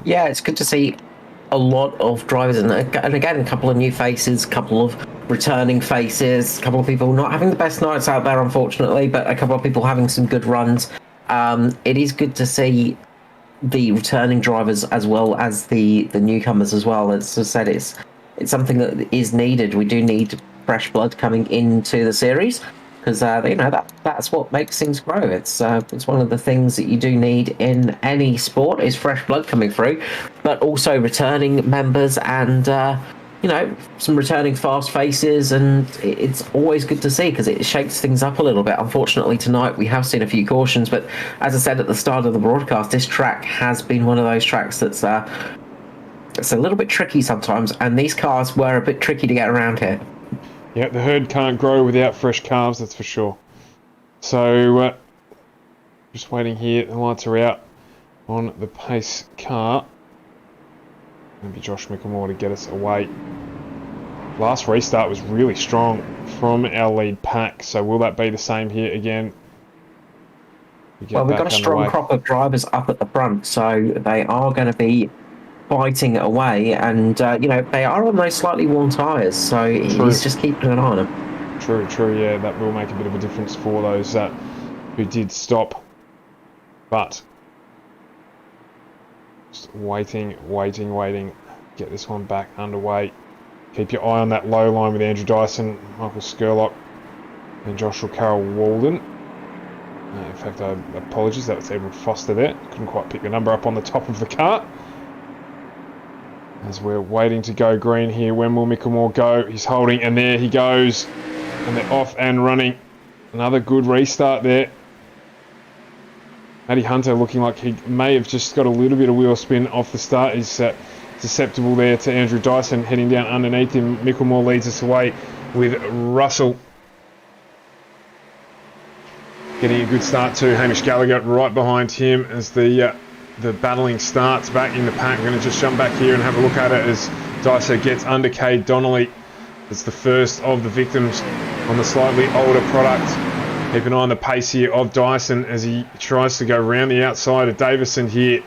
Yeah, it's good to see a lot of drivers, and again, a couple of new faces, a couple of returning faces, a couple of people not having the best nights out there, unfortunately, but a couple of people having some good runs. It is good to see the returning drivers as well as the newcomers as well. As I said, it's something that is needed. We do need fresh blood coming into the series, because that's what makes things grow. It's one of the things that you do need in any sport, is fresh blood coming through, but also returning members and some returning fast faces, and it's always good to see because it shakes things up a little bit. Unfortunately, tonight we have seen a few cautions, but as I said at the start of the broadcast, this track has been one of those tracks that's it's a little bit tricky sometimes, and these cars were a bit tricky to get around here. Yeah, the herd can't grow without fresh calves, that's for sure. So, just waiting here. The lights are out on the pace car. Maybe Josh Mickelmore to get us away. Last restart was really strong from our lead pack, so will that be the same here again? Well, we've got a strong crop of drivers up at the front, so they are going to be fighting away, and they are on those slightly worn tyres, so he's just keeping an eye on them. True, yeah, that will make a bit of a difference for those who did stop, but just waiting, get this one back underway. Keep your eye on that low line with Andrew Dyson, Michael Skurlock and Joshua Carroll Walden. In fact, I apologies, that was Edward Foster there. Couldn't quite pick the number up on the top of the car. As we're waiting to go green here, when will Mickelmore go? He's holding, and there he goes. And they're off and running. Another good restart there. Matty Hunter looking like he may have just got a little bit of wheel spin off the start. He's susceptible there to Andrew Dyson heading down underneath him. Mickelmore leads us away with Russell. Getting a good start too. Hamish Gallagher right behind him as the battling starts back in the pack. I'm going to just jump back here and have a look at it as Dyson gets under Cade Donnelly. It's the first of the victims on the slightly older product. Keep an eye on the pace here of Dyson as he tries to go round the outside of Davison here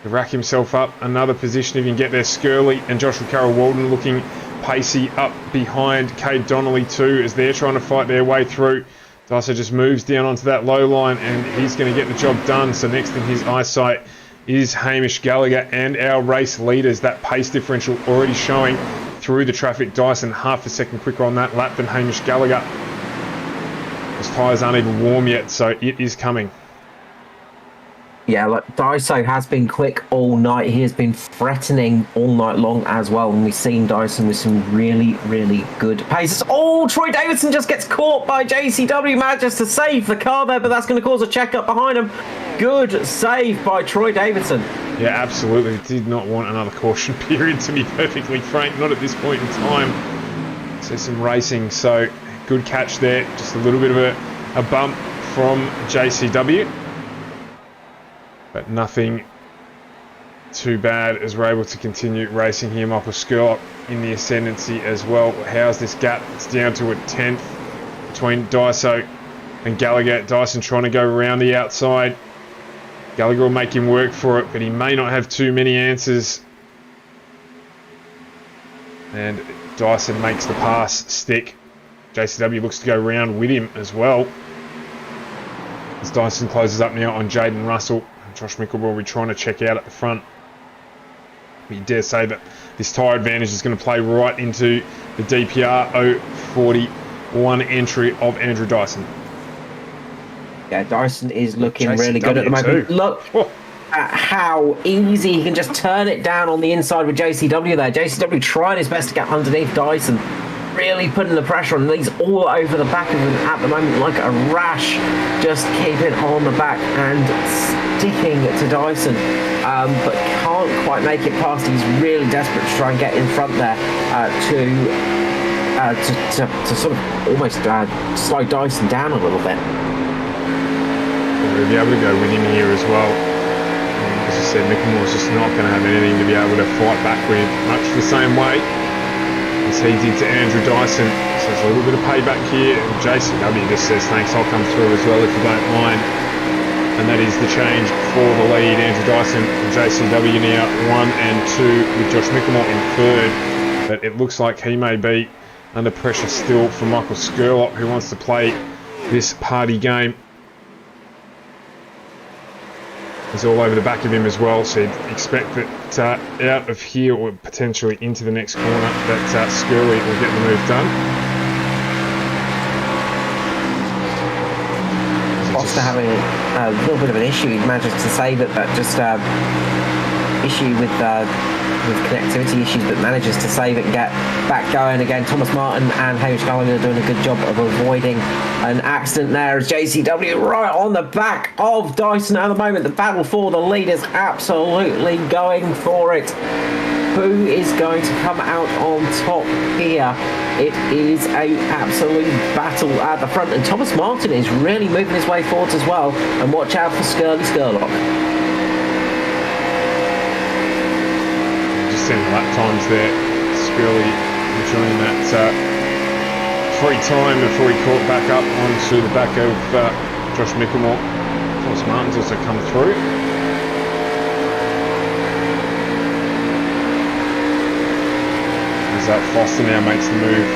to rack himself up another position if he can get there. Skirley and Joshua Carroll Walden looking pacey up behind Cade Donnelly too as they're trying to fight their way through. Dyson just moves down onto that low line and he's going to get the job done. So next in his eyesight is Hamish Gallagher and our race leaders. That pace differential already showing through the traffic. Dyson half a second quicker on that lap than Hamish Gallagher. His tyres aren't even warm yet, so it is coming. Yeah, look, Dyson has been quick all night. He has been threatening all night long as well. And we've seen Dyson with some really, really good paces. Oh, Troy Davidson just gets caught by JCW. Manages to save the car there, but that's going to cause a check-up behind him. Good save by Troy Davidson. Yeah, absolutely. Did not want another caution period, to be perfectly frank. Not at this point in time. So some racing. So good catch there. Just a little bit of a bump from JCW. But nothing too bad as we're able to continue racing here. Michael Skurlock in the ascendancy as well. How's this gap? It's down to a 10th between Dyson and Gallagher. Dyson trying to go around the outside. Gallagher will make him work for it, but he may not have too many answers. And Dyson makes the pass stick. JCW looks to go round with him as well. As Dyson closes up now on Jaden Russell. Josh Mickelmore will be trying to check out at the front. We dare say that this tyre advantage is going to play right into the DPR 041 entry of Andrew Dyson. Yeah, Dyson is looking really good at the moment. Too. Look at how easy he can just turn it down on the inside with JCW there. JCW trying his best to get underneath Dyson. Really putting the pressure on. He's all over the back of him at the moment like a rash. Just keeping on the back and sticking to Dyson. But can't quite make it past. He's really desperate to try and get in front there to sort of almost slow Dyson down a little bit. We'll be able to go with him here as well. As I said, Mickelmore's just not going to have anything to be able to fight back with much the same way as he did to Andrew Dyson. So there's a little bit of payback here. JCW just says thanks, I'll come through as well if you don't mind. And that is the change for the lead. Andrew Dyson and JCW now 1 and 2 with Josh Mickelmore in third. But it looks like he may be under pressure still from Michael Skurlock, who wants to play this party game. He's all over the back of him as well, so you'd expect that out of here or potentially into the next corner that Skirley will get the move done. Foster having a little bit of an issue. He manages to save it, but just issue with connectivity issues, but manages to save it and get back going again. Thomas Martin and Hamish Gallagher doing a good job of avoiding an accident there as JCW right on the back of Dyson at the moment. The battle for the lead is absolutely going for it. Who is going to come out on top here? It is a absolute battle at the front, and Thomas Martin is really moving his way forward as well. And watch out for Scurlock. Just seeing lap times there. Scurley enjoying that free time before he caught back up onto the back of Josh Mickelmore. Thomas Martin's also come through. As Foster now makes the move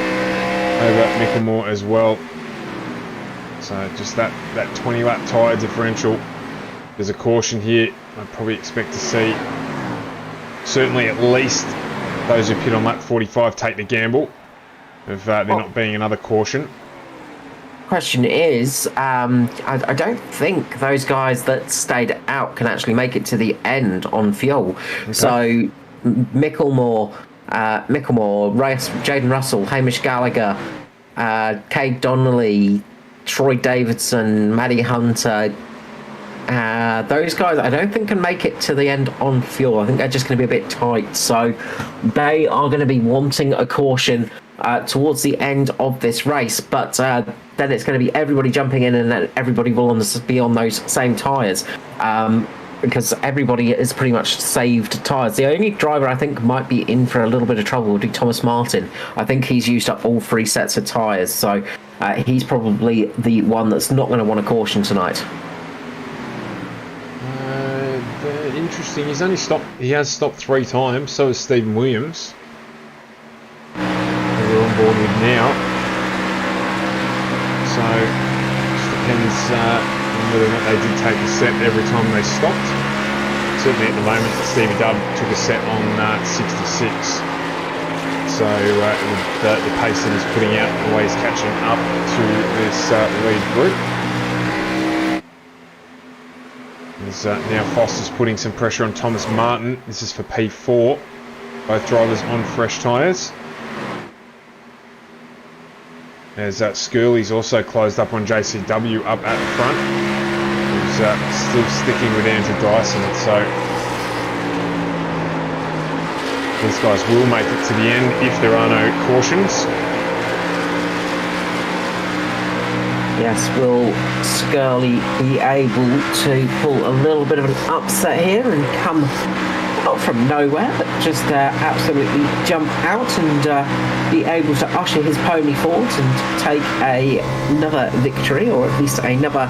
over Mickelmore as well. So just that 20 lap tyre differential. There's a caution here. I'd probably expect to see certainly at least those who pit on lap 45 take the gamble of there not being another caution. Question is, I don't think those guys that stayed out can actually make it to the end on fuel. Okay. So Mickelmore, Jaden Russell, Hamish Gallagher, Cade Donnelly, Troy Davidson, Maddie Hunter, those guys I don't think can make it to the end on fuel. I think they're just going to be a bit tight, so they are going to be wanting a caution towards the end of this race, but then it's going to be everybody jumping in and then everybody will be on those same tyres. Because everybody is pretty much saved tyres. The only driver I think might be in for a little bit of trouble would be Thomas Martin. I think he's used up all 3 sets of tyres, so he's probably the one that's not going to want a caution tonight. Interesting. He has stopped 3 times. So has Stephen Williams, who we're on board with now. So just depends. Whether or not they did take a set every time they stopped. Certainly at the moment, Stevie Dubb took a set on 66. So the pace that he's putting out, always catching up to this lead group. As now Foster's putting some pressure on Thomas Martin. This is for P4. Both drivers on fresh tyres. As Scurley's also closed up on JCW up at the front. Who's still sticking with Andrew Dyson. So these guys will make it to the end if there are no cautions. Yes, will Scurley be able to pull a little bit of an upset here and come not from nowhere, but just absolutely jump out and be able to usher his pony forward and take another victory, or at least another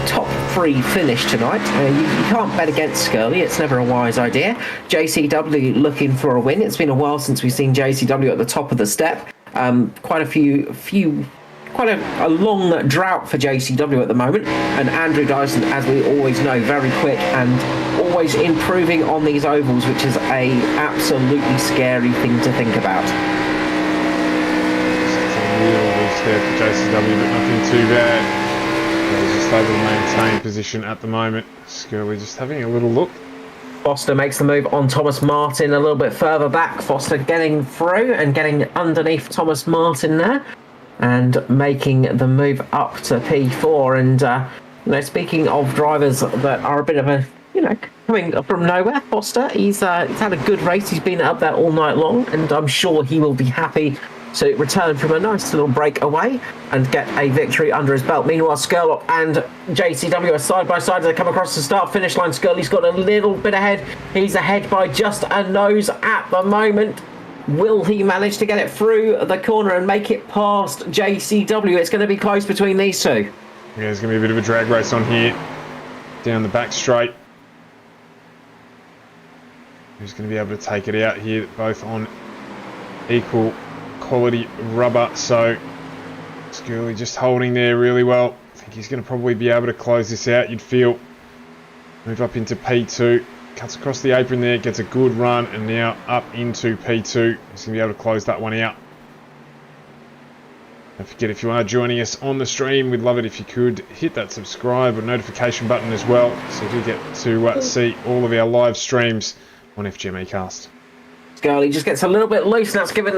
top 3 finish tonight. You can't bet against Scurley. It's never a wise idea. JCW looking for a win. It's been a while since we've seen JCW at the top of the step. Quite a long drought for JCW at the moment, and Andrew Dyson, as we always know, very quick and always improving on these ovals, which is a absolutely scary thing to think about. It's a real loose there for JCW, but nothing too bad. He's just able to maintain position at the moment. Scurley just having a little look. Foster makes the move on Thomas Martin a little bit further back. Foster getting through and getting underneath Thomas Martin there, and making the move up to P4. And speaking of drivers that are a bit of a coming from nowhere, Foster, he's had a good race. He's been up there all night long, and I'm sure he will be happy to return from a nice little break away and get a victory under his belt. Meanwhile, Scurlock and JCW are side by side as they come across the start-finish line. Scurley's got a little bit ahead. He's ahead by just a nose at the moment. Will he manage to get it through the corner and make it past JCW? It's going to be close between these two. Yeah, there's going to be a bit of a drag race on here. Down the back straight. Who's going to be able to take it out here? Both on equal quality rubber. So Scurley just holding there really well. I think he's going to probably be able to close this out, you'd feel. Move up into P2. Cuts across the apron there, gets a good run, and now up into P2. He's going to be able to close that one out. Don't forget, if you are joining us on the stream, we'd love it if you could hit that subscribe or notification button as well, so you get to see all of our live streams on FGM Cast. Gurley just gets a little bit loose, and that's given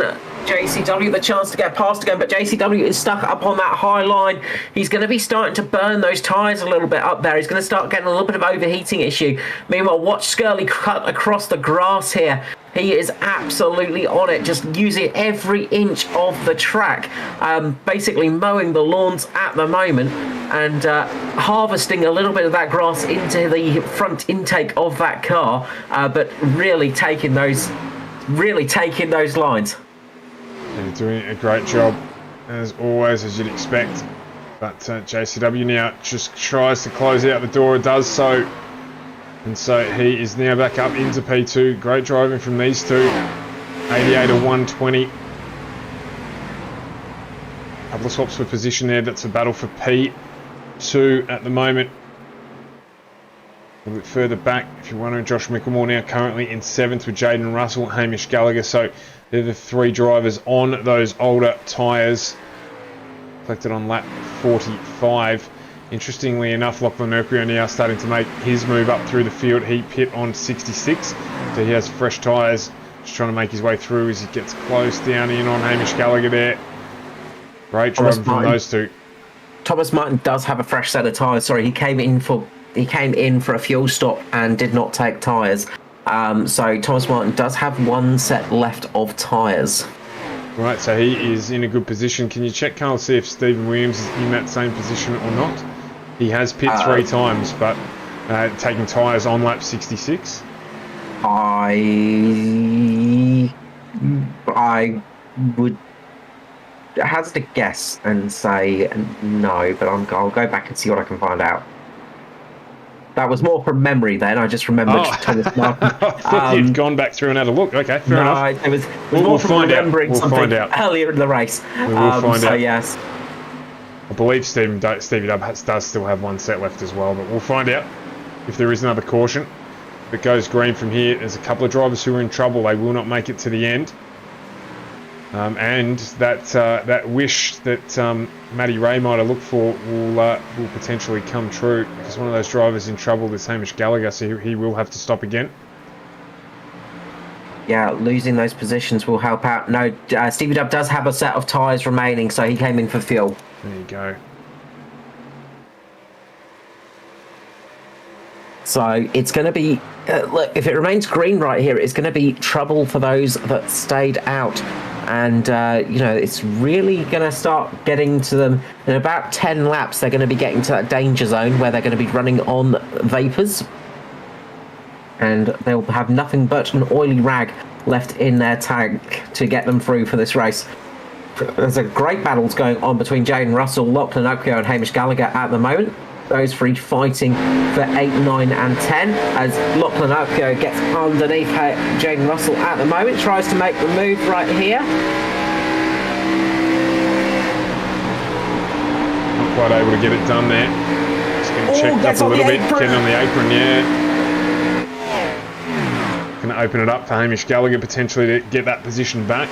JCW the chance to get past again, but JCW is stuck up on that high line. He's going to be starting to burn those tyres a little bit up there. He's going to start getting a little bit of overheating issue. Meanwhile, watch Skirley cut across the grass here. He is absolutely on it, just using every inch of the track, basically mowing the lawns at the moment and harvesting a little bit of that grass into the front intake of that car, but really taking those lines. And doing a great job, as always, as you'd expect. But JCW now just tries to close out the door, does so. And so he is now back up into P2. Great driving from these two. 88 to 120. Couple of swaps for position there. That's a battle for P2 at the moment. A little bit further back, if you're wondering, Josh Mickelmore now currently in 7th with Jaden Russell, Hamish Gallagher. So they're the 3 drivers on those older tyres. Collected on lap 45. Interestingly enough, Lachlan Mercury now starting to make his move up through the field. He pit on 66, so he has fresh tyres. Just trying to make his way through as he gets close down in on Hamish Gallagher there. Great driving from those two. Thomas Martin does have a fresh set of tyres. Sorry, he came in for a fuel stop and did not take tyres. So Thomas Martin does have 1 set left of tyres. Right, so he is in a good position. Can you check, Carl, see if Stephen Williams is in that same position or not? He has pit 3 times, but taking tyres on lap 66. I would hazard a guess and say no, but I'll go back and see what I can find out. That was more from memory then. I just remembered Thomas Martin. I thought you'd gone back through and had a look. Okay, fair enough. It was more from remembering something earlier in the race. We will find out. Yes. I believe Stevie Dubb does still have 1 set left as well, but we'll find out if there is another caution. If it goes green from here, there's a couple of drivers who are in trouble. They will not make it to the end. And that wish that Matty Ray might have looked for will potentially come true, because one of those drivers in trouble is Hamish Gallagher, so he will have to stop again. Yeah, losing those positions will help out. No, Stevie Dubb does have a set of tyres remaining, so he came in for fuel. There you go. So it's going to be, look, if it remains green right here, it's going to be trouble for those that stayed out. And, it's really going to start getting to them in about 10 laps. They're going to be getting to that danger zone where they're going to be running on vapours. And they'll have nothing but an oily rag left in their tank to get them through for this race. There's a great battles going on between Jaden Russell, Lachlan Okio and Hamish Gallagher at the moment. Those 3 fighting for 8, 9 and 10 as Lachlan Okio gets underneath Jaden Russell at the moment, tries to make the move right here. Not quite able to get it done there. Just getting checked up a little bit, getting on the apron, yeah. Going to open it up for Hamish Gallagher potentially to get that position back.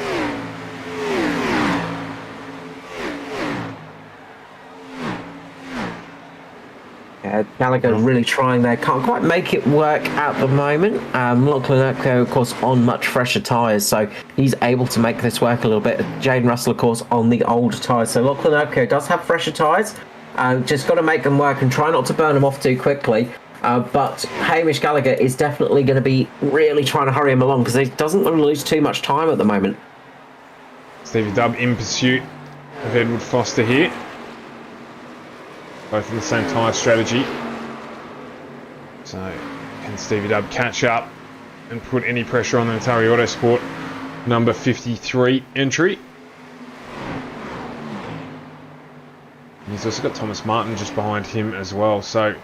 Gallagher really trying there, can't quite make it work at the moment. Lachlan Okio, of course, on much fresher tyres, so he's able to make this work a little bit. Jaden Russell, of course, on the older tyres. So Lachlan Okio does have fresher tyres. Just got to make them work and try not to burn them off too quickly. But Hamish Gallagher is definitely going to be really trying to hurry him along because he doesn't want to lose too much time at the moment. Stevie Dubb in pursuit of Edward Foster here. Both in the same tyre strategy. So, can Stevie Dubb catch up and put any pressure on the Atari Autosport number 53 entry? And he's also got Thomas Martin just behind him as well. So,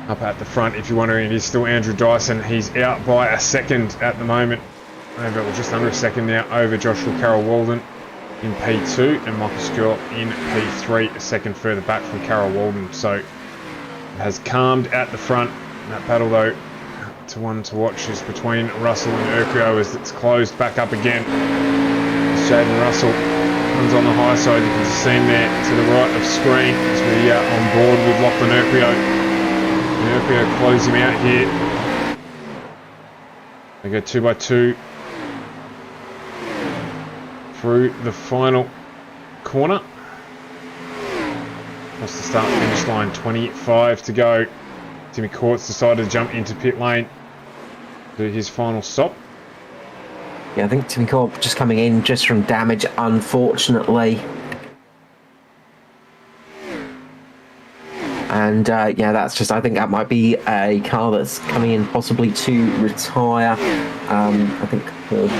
up at the front, if you're wondering, it is still Andrew Dyson. He's out by a second at the moment. Just under a second now over Joshua Carroll Walden in P2 and Michael Skirl in P3, a second further back from Carroll Walden. So it has calmed at the front. That battle though, one to watch is between Russell and Urquio as it's closed back up again. It's Jaden Russell Lachlan's on the high side. You can see him there to the right of screen as we are on board with Lachlan Urquio. Urquio close him out here. They go 2x2 through the final corner. Across the start finish line, 25 to go. Timmy Courts decided to jump into pit lane, do his final stop. Yeah, I think Timmy Court just coming in just from damage, unfortunately. And yeah, that's just, I think that might be a car that's coming in possibly to retire. I think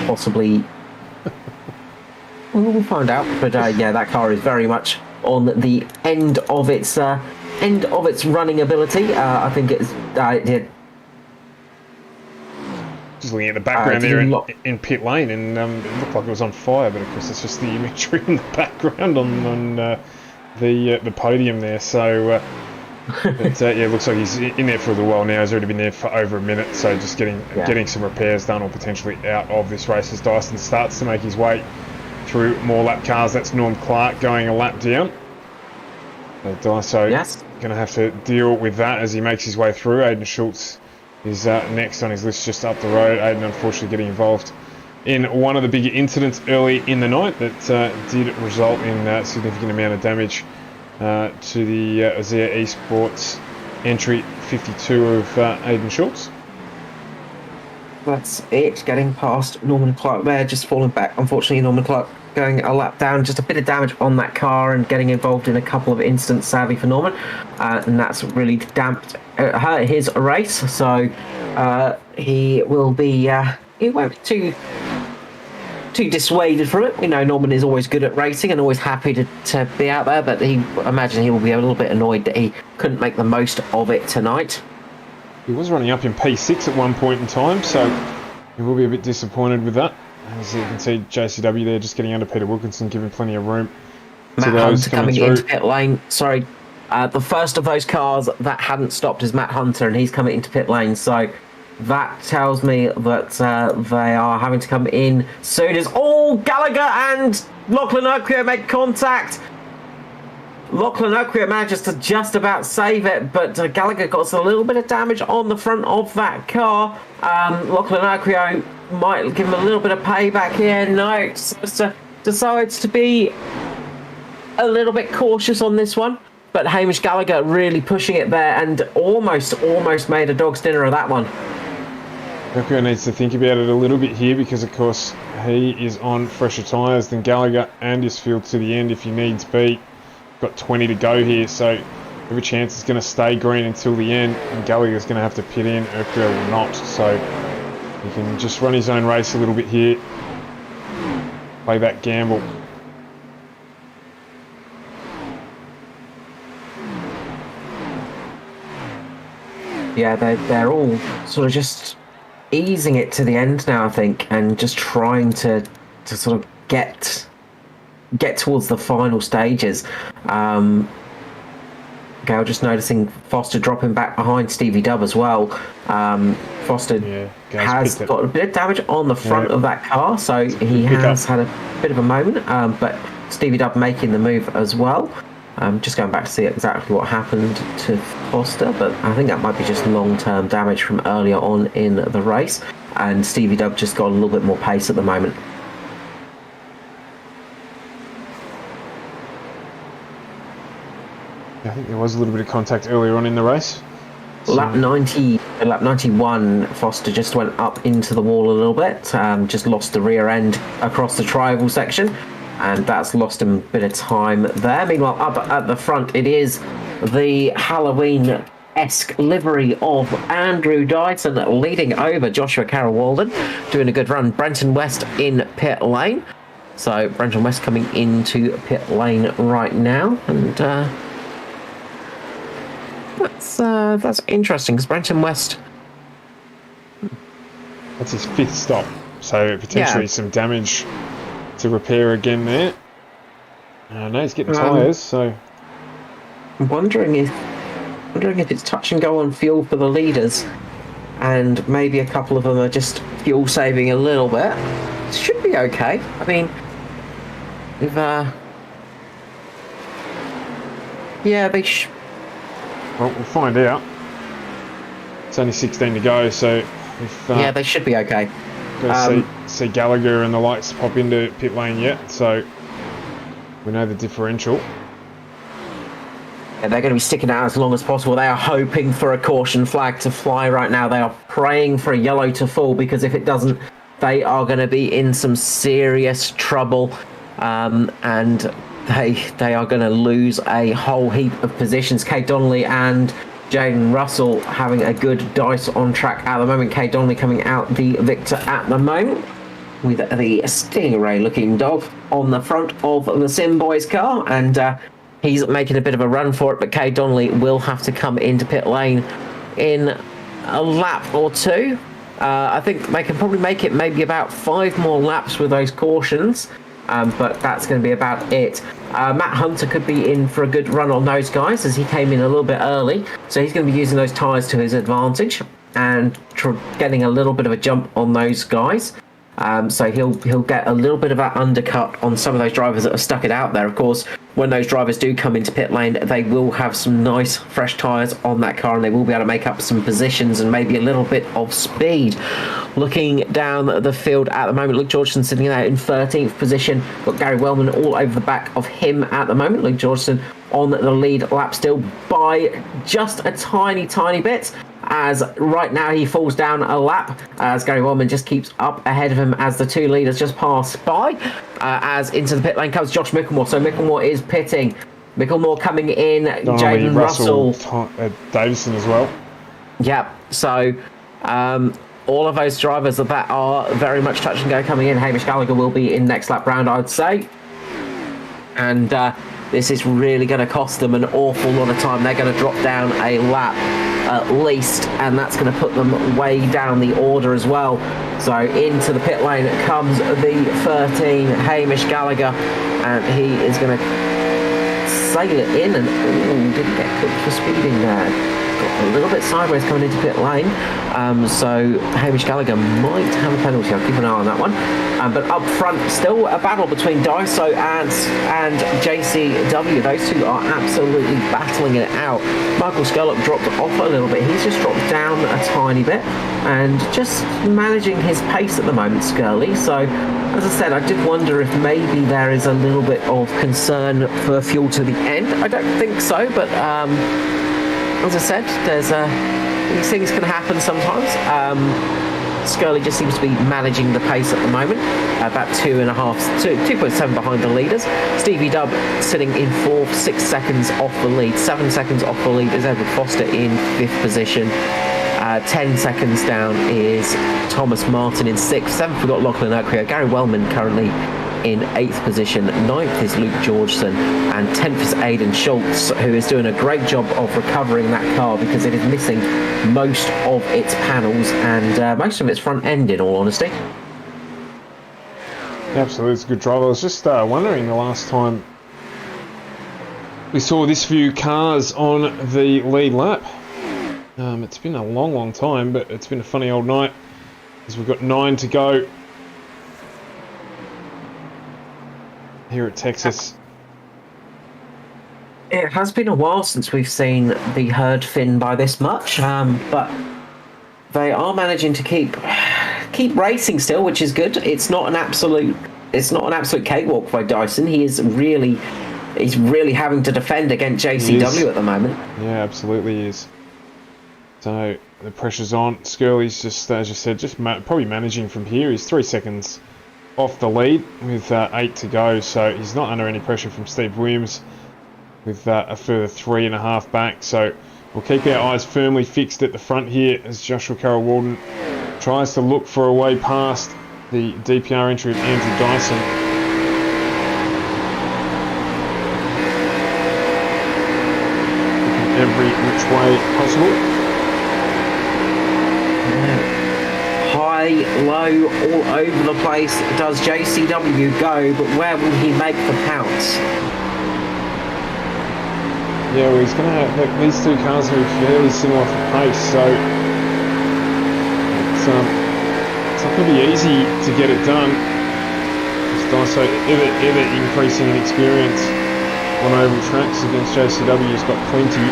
possibly, we'll find out. But yeah, that car is very much on the end of its running ability. I think it's just looking at the background there in pit lane, and it looked like it was on fire, but of course it's just the imagery in the background on the podium there. So but, yeah, it looks like he's in there for a little while now. He's already been there for over a minute, so just getting some repairs done or potentially out of this race as Dyson starts to make his way through more lap cars. That's Norm Clark going a lap down. So Dyson going to have to deal with that as he makes his way through. Aidan Schultz is next on his list just up the road. Aidan unfortunately getting involved in one of the bigger incidents early in the night that did result in a significant amount of damage to the Azea Esports entry 52 of Aidan Schultz. That's it, getting past Norman Clark there, just falling back. Unfortunately, Norman Clark going a lap down, just a bit of damage on that car and getting involved in a couple of incidents, sadly for Norman, and that's really hurt his race. So he will be he won't be too dissuaded from it. We know Norman is always good at racing and always happy to be out there, but I imagine he will be a little bit annoyed that he couldn't make the most of it tonight. He was running up in P6 at one point in time, so he will be a bit disappointed with that. As you can see, JCW there just getting under Peter Wilkinson, giving plenty of room to those coming through. Into pit lane. Sorry, the first of those cars that hadn't stopped is Matt Hunter, and he's coming into pit lane. So that tells me that they are having to come in soon as Gallagher and Lachlan Urquio make contact. Lachlan Urquio manages to just about save it, but Gallagher got a little bit of damage on the front of that car. Lachlan Urquio might give him a little bit of payback here. No, decides to be a little bit cautious on this one. But Hamish Gallagher really pushing it there and almost made a dog's dinner of that one. Urquio needs to think about it a little bit here because, of course, he is on fresher tyres than Gallagher and his field to the end if he needs be. Got 20 to go here, so every chance it's going to stay green until the end, and Gallagher's going to have to pit in. Urquio will not, so he can just run his own race a little bit here, play that gamble. Yeah, they're all sort of just easing it to the end now, I think, and just trying to sort of get towards the final stages. Gail just noticing Foster dropping back behind Stevie Dubb as well. Foster has got a bit of damage on the front of that car, so he has had a bit of a moment, but Stevie Dubb making the move as well. Just going back to see exactly what happened to Foster, but I think that might be just long-term damage from earlier on in the race, and Stevie Dubb just got a little bit more pace at the moment. I think there was a little bit of contact earlier on in the race. Lap 91, Foster just went up into the wall a little bit, just lost the rear end across the tri-oval section, and that's lost him a bit of time there. Meanwhile, up at the front, it is the Halloween-esque livery of Andrew Dyson leading over Joshua Carroll-Walden, doing a good run. Brenton West in pit lane. So Brenton West coming into pit lane right now, and that's interesting because Brenton West. That's his 5th stop, so potentially some damage to repair again there. No, he's getting tyres, so. I'm wondering if it's touch and go on fuel for the leaders, and maybe a couple of them are just fuel saving a little bit. It should be okay. I mean, If, yeah, they Well, we'll find out. It's only 16 to go, so if yeah, they should be okay. got to see Gallagher and the lights pop into pit lane yet, so we know the differential. Yeah, they're going to be sticking out as long as possible. They are hoping for a caution flag to fly right now. They are praying for a yellow to fall, because if it doesn't, they are going to be in some serious trouble, and they are going to lose a whole heap of positions. Kate Donnelly and Jaden Russell having a good dice on track at the moment. Kate Donnelly coming out the victor at the moment, with the Stingray looking dog on the front of the Sim Boys car, and he's making a bit of a run for it, but Kate Donnelly will have to come into pit lane in a lap or two. I think they can probably make it maybe about 5 more laps with those cautions, but that's going to be about it. Matt Hunter could be in for a good run on those guys, as he came in a little bit early, so he's going to be using those tyres to his advantage and getting a little bit of a jump on those guys. So he'll get a little bit of that undercut on some of those drivers that have stuck it out there. Of course, when those drivers do come into pit lane, they will have some nice fresh tyres on that car, and they will be able to make up some positions and maybe a little bit of speed. Looking down the field at the moment, Luke Georgeson sitting there in 13th position. Got Gary Wellman all over the back of him at the moment. Luke Georgeson on the lead lap still by just a tiny bit, as right now he falls down a lap as Gary Wellman just keeps up ahead of him as the 2 leaders just pass by. As into the pit lane comes Josh Micklemore, so Micklemore is pitting. Micklemore coming in, Jaden Russell, Davison as well. Yeah, so all of those drivers that are very much touch and go coming in. Hamish Gallagher will be in next lap round, I'd say, and this is really going to cost them an awful lot of time. They're going to drop down a lap at least, and that's going to put them way down the order as well. So into the pit lane comes the 13, Hamish Gallagher, and he is going to sail it in, and didn't get cooked for speeding there. Got a little bit sideways coming into pit lane, so Hamish Gallagher might have a penalty. I'll keep an eye on that one. But up front, still a battle between Daiso and JCW. Those two are absolutely battling it out. Michael Skurlock dropped off a little bit. He's just dropped down a tiny bit and just managing his pace at the moment, Skurly. So, as I said, I did wonder if maybe there is a little bit of concern for fuel to the end. I don't think so, but as I said, these things can happen sometimes. Skurly just seems to be managing the pace at the moment, about 2.7 behind the leaders. Stevie Dubb sitting in 4th, 6 seconds off the lead. 7 seconds off the lead is Edward Foster in 5th position. 10 seconds down is Thomas Martin in 6th. 7th we've got Lachlan Oakria. Gary Wellman currently in 8th position. 9th is Luke Georgeson, and 10th is Aidan Schultz, who is doing a great job of recovering that car because it is missing most of its panels and most of its front end, in all honesty. Absolutely, it's a good drive. I was just wondering the last time we saw this few cars on the lead lap. It's been a long time, but it's been a funny old night as we've got 9 to go here at Texas. It has been a while since we've seen the herd thin by this much, but they are managing to keep racing still, which is good. It's not an absolute cakewalk by Dyson. He's really having to defend against JCW at the moment. Yeah, absolutely he is. So the pressure's on. Skurly's just, as you said, just probably managing from here. He's 3 seconds off the lead with 8 to go, so he's not under any pressure from Steve Williams with a further 3.5 back. So we'll keep our eyes firmly fixed at the front here as Joshua Carroll Walden tries to look for a way past the DPR entry of Andrew Dyson. Every which way possible. High, low, all over the place does JCW go, but where will he make the pounce? Yeah, well, he's going to have, these two cars are fairly similar for pace, so it's not going to be easy to get it done. As Daiso ever increasing in experience on oval tracks against JCW has got plenty.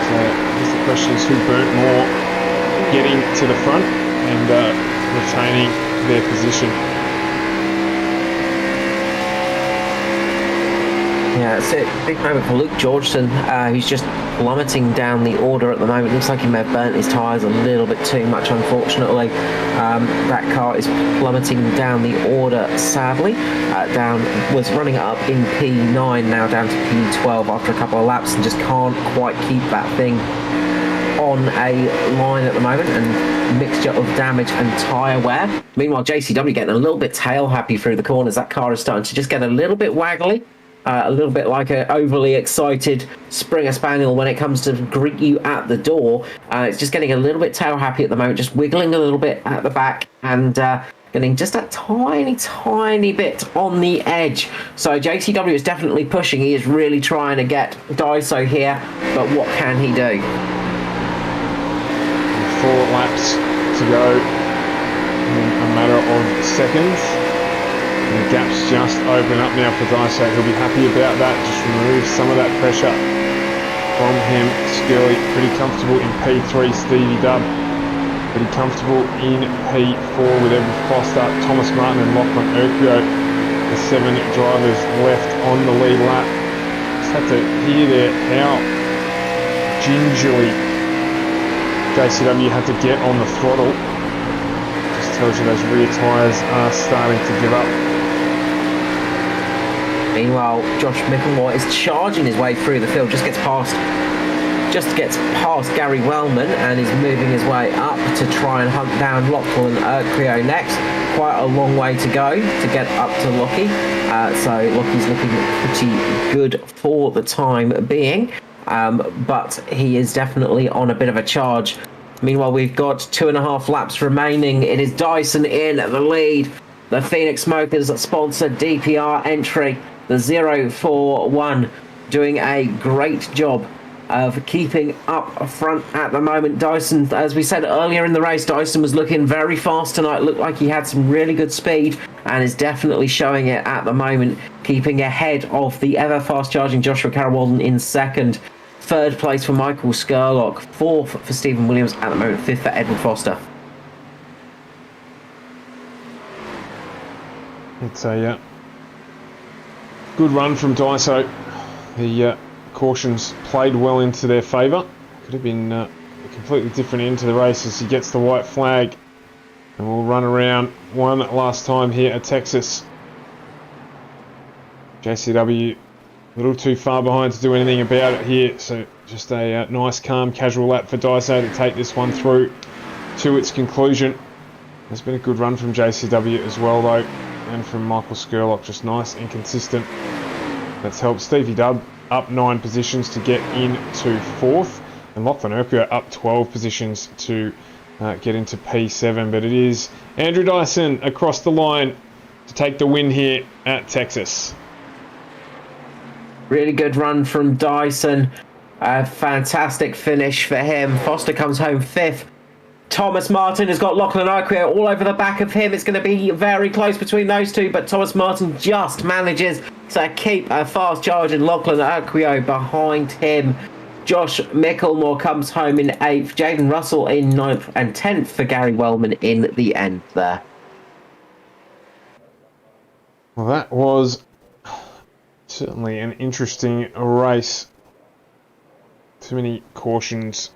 So I guess the question is who burnt more, getting to the front and retaining their position. Yeah, it's a big moment for Luke Georgeson, who's just plummeting down the order at the moment. Looks like he may have burnt his tyres a little bit too much, unfortunately. That car is plummeting down the order, sadly. Was running up in P9, now down to P12 after a couple of laps, and just can't quite keep that thing on a line at the moment, and mixture of damage and tyre wear. Meanwhile, JCW getting a little bit tail happy through the corners. That car is starting to just get a little bit waggly. A little bit like an overly excited Springer Spaniel when it comes to greet you at the door. It's just getting a little bit tail happy at the moment, just wiggling a little bit at the back and getting just a tiny bit on the edge. So JCW is definitely pushing. He is really trying to get Daiso here, but what can he do? 4 laps to go in a matter of seconds. And the gap's just open up now for Daiso. He'll be happy about that. Just remove some of that pressure from him. Skirley pretty comfortable in P3. Stevie Dubb pretty comfortable in P4 with Evan Foster, Thomas Martin and Lachlan Urquio. The 7 drivers left on the lead lap. Just have to hear there how gingerly JCW had to get on the throttle. Just tells you those rear tyres are starting to give up. Meanwhile, Josh Mickelmore is charging his way through the field, just gets past Gary Wellman and is moving his way up to try and hunt down Lachlan Urquio next. Quite a long way to go to get up to Lockie. So Lockie's looking pretty good for the time being. But he is definitely on a bit of a charge. Meanwhile, we've got 2.5 laps remaining. It is Dyson in the lead. The Phoenix Smokers sponsored DPR entry, the 041, doing a great job of keeping up front at the moment. Dyson, as we said earlier in the race, Dyson was looking very fast tonight. Looked like he had some really good speed and is definitely showing it at the moment, keeping ahead of the ever fast charging Joshua Carroll-Walden in second. 3rd place for Michael Skurlock, 4th for Stephen Williams at the moment, 5th for Edward Foster. It's a good run from Daiso. The cautions played well into their favour. Could have been a completely different end to the race as he gets the white flag. And we'll run around one last time here at Texas. JCW a little too far behind to do anything about it here. So just a nice, calm, casual lap for Daiso to take this one through to its conclusion. There's been a good run from JCW as well, though. And from Michael Skurlock, just nice and consistent. That's helped Stevie Dubb up 9 positions to get into 4th, and Lachlan Urquio up 12 positions to get into P7. But it is Andrew Dyson across the line to take the win here at Texas. Really good run from Dyson. A fantastic finish for him. Foster comes home 5th. Thomas Martin has got Lachlan Urquio all over the back of him. It's going to be very close between those two, but Thomas Martin just manages to keep a fast charge in Lachlan Urquio behind him. Josh Mickelmore comes home in 8th. Jaden Russell in 9th, and 10th for Gary Wellman in the end there. Well, that was certainly an interesting race. Too many cautions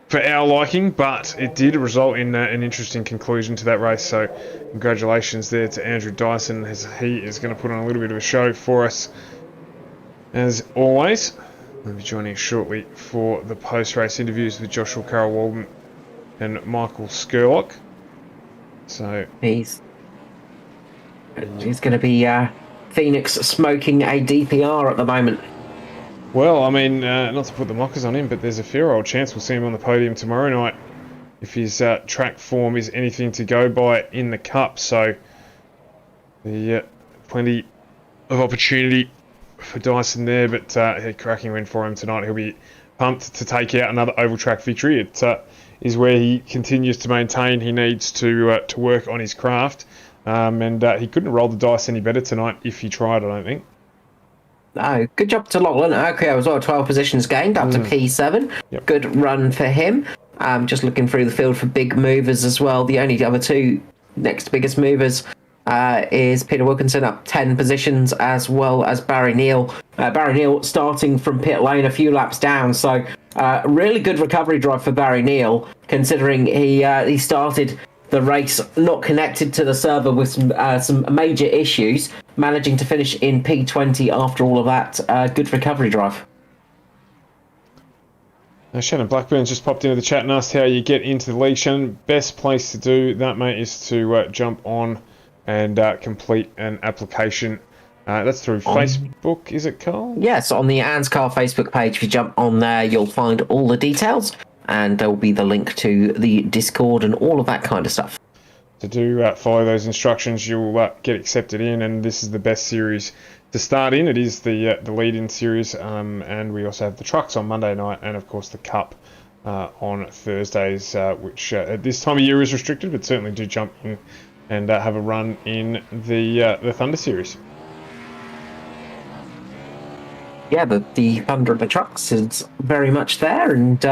for our liking, but it did result in an interesting conclusion to that race. So congratulations there to Andrew Dyson, as he is going to put on a little bit of a show for us as always. We'll be joining us shortly for the post-race interviews with Joshua Carroll-Walden and Michael Skurlock. So he's going to be Phoenix smoking a DPR at the moment. Well, I mean, not to put the mockers on him, but there's a fair old chance we'll see him on the podium tomorrow night if his track form is anything to go by in the Cup. So, plenty of opportunity for Dyson there, but a cracking win for him tonight. He'll be pumped to take out another oval track victory. It is where he continues to maintain he needs to work on his craft. And he couldn't have rolled the dice any better tonight if he tried, I don't think. No, good job to Lachlan. Okay, as well, 12 positions gained up to P7. Yep. Good run for him. Just looking through the field for big movers as well. The only other two next biggest movers is Peter Wilkinson up 10 positions, as well as Barry Neal. Barry Neal starting from pit lane a few laps down, so really good recovery drive for Barry Neal, considering he started the race not connected to the server with some major issues, managing to finish in P20 after all of that. Good recovery drive. Shannon Blackburn's just popped into the chat and asked how you get into the league. Shannon, best place to do that, mate, is to jump on and complete an application. That's through Facebook, is it, Carl? Yes, on the ANZCAR Facebook page. If you jump on there, you'll find all the details, and there will be the link to the Discord and all of that kind of stuff. To follow those instructions, you'll get accepted in, and this is the best series to start in. It is the lead-in series, and we also have the trucks on Monday night, and of course the Cup on Thursdays, which at this time of year is restricted, but certainly do jump in and have a run in the Thunder Series. Yeah, the Thunder and the trucks is very much there, and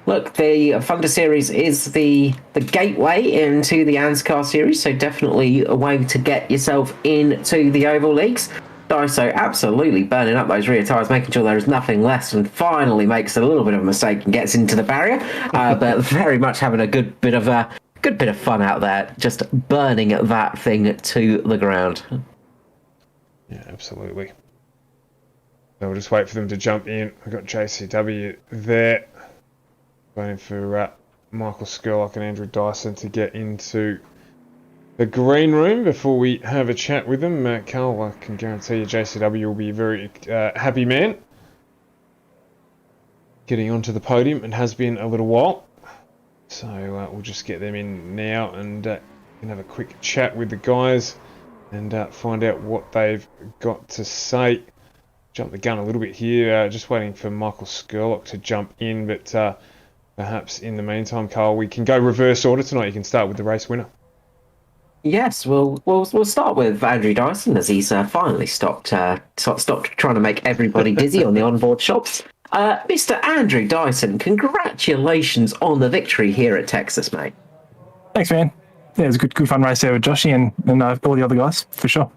look, the Thunder Series is the gateway into the ANZCAR Series, so definitely a way to get yourself into the Oval Leagues. Daiso absolutely burning up those rear tyres, making sure there is nothing less, and finally makes a little bit of a mistake and gets into the barrier, but very much having a good bit of fun out there, just burning that thing to the ground. Yeah, absolutely. So we'll just wait for them to jump in. We've got JCW there. Waiting for Michael Skurlock and Andrew Dyson to get into the green room before we have a chat with them. Carl, I can guarantee you JCW will be a very happy man getting onto the podium, and has been a little while. So we'll just get them in now and can have a quick chat with the guys and find out what they've got to say. Jump the gun a little bit here, just waiting for Michael Skurlock to jump in, but perhaps in the meantime, Carl, we can go reverse order tonight. You can start with the race winner. Yes, we'll start with Andrew Dyson, as he's finally stopped trying to make everybody dizzy on the onboard shops. Mr. Andrew Dyson, congratulations on the victory here at Texas, mate. Thanks, man. Yeah, it was a good fun race there with Joshy and all the other guys, for sure.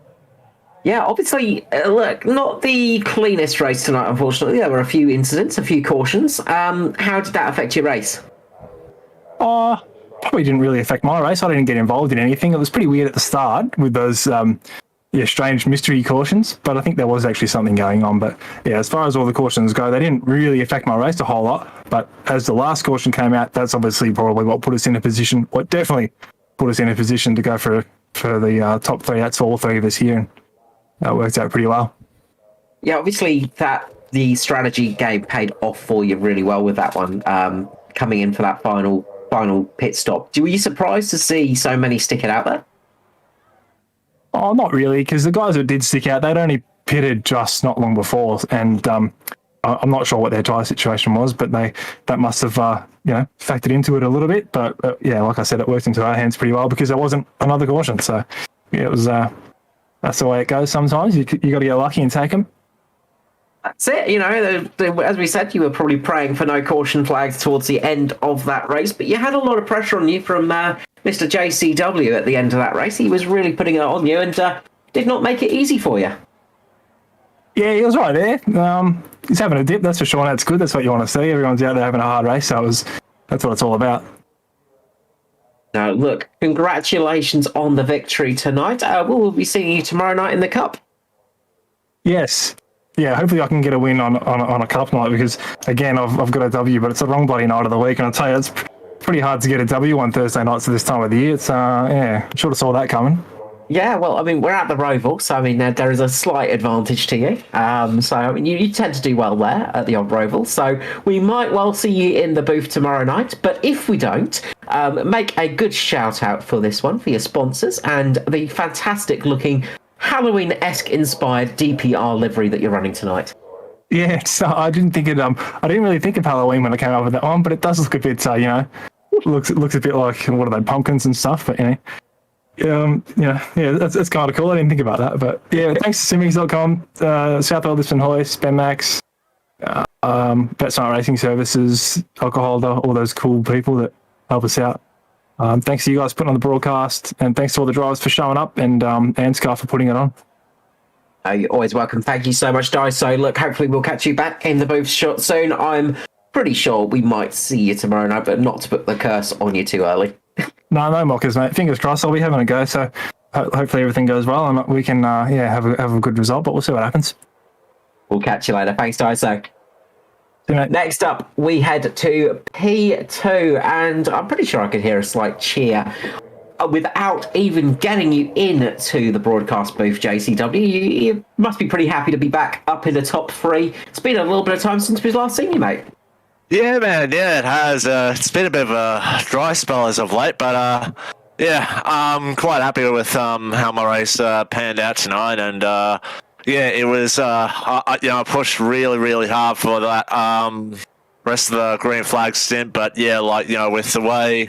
Yeah, obviously, look, not the cleanest race tonight, unfortunately. There were a few incidents, a few cautions. How did that affect your race? Probably didn't really affect my race. I didn't get involved in anything. It was pretty weird at the start with those strange mystery cautions, but I think there was actually something going on. But yeah, as far as all the cautions go, they didn't really affect my race a whole lot. But as the last caution came out, that's obviously probably what put us in a position, what definitely put us in a position to go for the top three. That's all three of us here, and that worked out pretty well. Yeah, obviously the strategy game paid off for you really well with that one, coming in for that final pit stop. Were you surprised to see so many stick it out there? Oh, not really, because the guys that did stick out, they'd only pitted just not long before, and I'm not sure what their tyre situation was, but that must have factored into it a little bit. But yeah, like I said, it worked into our hands pretty well because there wasn't another caution. So yeah, it was that's the way it goes. Sometimes you got to get lucky and take them. That's it. As we said, you were probably praying for no caution flags towards the end of that race, but you had a lot of pressure on you from Mr. JCW at the end of that race. He was really putting it on you and did not make it easy for you. Yeah, he was right there. He's having a dip, that's for sure. That's good. That's what you want to see. Everyone's out there having a hard race, so that's what it's all about. Now, look, congratulations on the victory tonight. We'll be seeing you tomorrow night in the Cup. Yes. Yeah, hopefully I can get a win on a Cup night because, again, I've got a W, but it's the wrong bloody night of the week. And I'll tell you, it's pretty hard to get a W on Thursday nights at this time of the year. It's, should have saw that coming. Yeah, well, I mean, we're at the Roval, so, I mean, there is a slight advantage to you. So, I mean, you tend to do well there at the odd Roval. So, we might well see you in the booth tomorrow night. But if we don't, make a good shout-out for this one, for your sponsors, and the fantastic-looking Halloween-esque inspired DPR livery that you're running tonight. Yeah, so I didn't really think of Halloween when I came up with that one, but it does look a bit, looks a bit like, what are they, pumpkins and stuff, but, That's kind of cool. I didn't think about that, but yeah, thanks to Simmings.com, South Lisbon Hoist, BenMax, Patron Racing Services, Alcoholder, all those cool people that help us out. Thanks to you guys for putting on the broadcast, and thanks to all the drivers for showing up, and ANZCAR for putting it on. You're always welcome. Thank you so much, Di. So, look, hopefully we'll catch you back in the booth soon. I'm pretty sure we might see you tomorrow night, but not to put the curse on you too early. No mockers, mate. Fingers crossed. I'll be having a go, so hopefully everything goes well, and we can have a good result, but we'll see what happens. We'll catch you later. Thanks, Di. So, next up, we head to P2, and I'm pretty sure I could hear a slight cheer without even getting you into the broadcast booth, JCW. You must be pretty happy to be back up in the top 3. It's been a little bit of time since we've last seen you, mate. Yeah, man. Yeah, it has. It's been a bit of a dry spell as of late, but I'm quite happy with how my race panned out tonight, and it was. I pushed really, really hard for that rest of the green flag stint, but with the way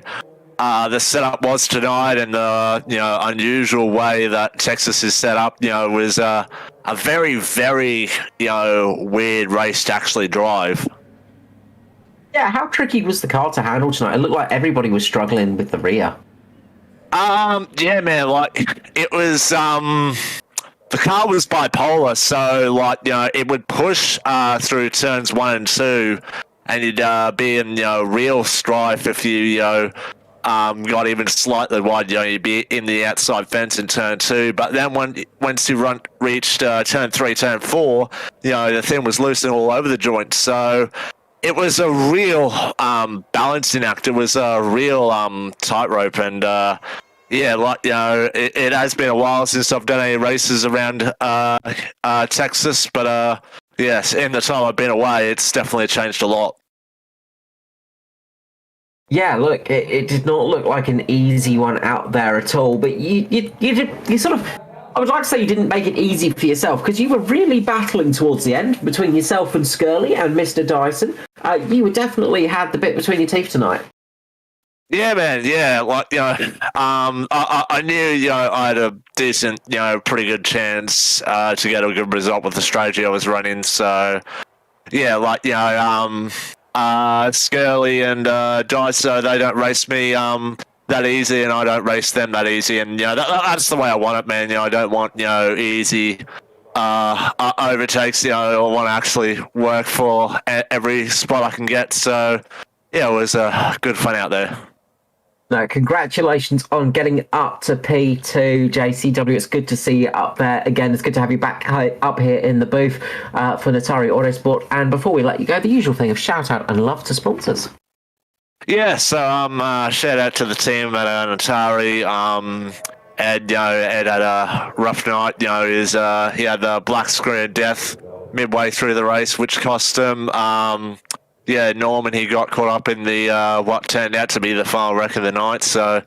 the setup was tonight and the unusual way that Texas is set up, was a very, very weird race to actually drive. Yeah, how tricky was the car to handle tonight? It looked like everybody was struggling with the rear. Yeah, man. It was the car was bipolar, so it would push through turns 1 and 2, and you'd be in real strife if you got even slightly wide. You'd be in the outside fence in turn 2. But then once you reached turn 3, turn 4, the thing was loosening all over the joint. So it was a real balancing act. It was a real tightrope, and it has been a while since I've done any races around Texas, but yes, in the time I've been away, it's definitely changed a lot. Yeah, look, it did not look like an easy one out there at all, but you sort of, I would like to say you didn't make it easy for yourself, because you were really battling towards the end between yourself and Skirley and Mr. Dyson. You definitely had the bit between your teeth tonight. Yeah, man. Yeah, I knew I had a decent, pretty good chance to get a good result with the strategy I was running. So yeah, Skirley and Dyso, they don't race me that easy, and I don't race them that easy. And that's the way I want it, man. I don't want easy overtakes. I want to actually work for every spot I can get. So yeah, it was good fun out there. No, congratulations on getting up to P2, JCW. It's good to see you up there again. It's good to have you back up here in the booth for Natari Autosport. And before we let you go, the usual thing of shout out and love to sponsors. Yeah, so shout out to the team at Natari. Ed had a rough night. He had the black screen of death midway through the race, which cost him. Norman, he got caught up in the what turned out to be the final wreck of the night. So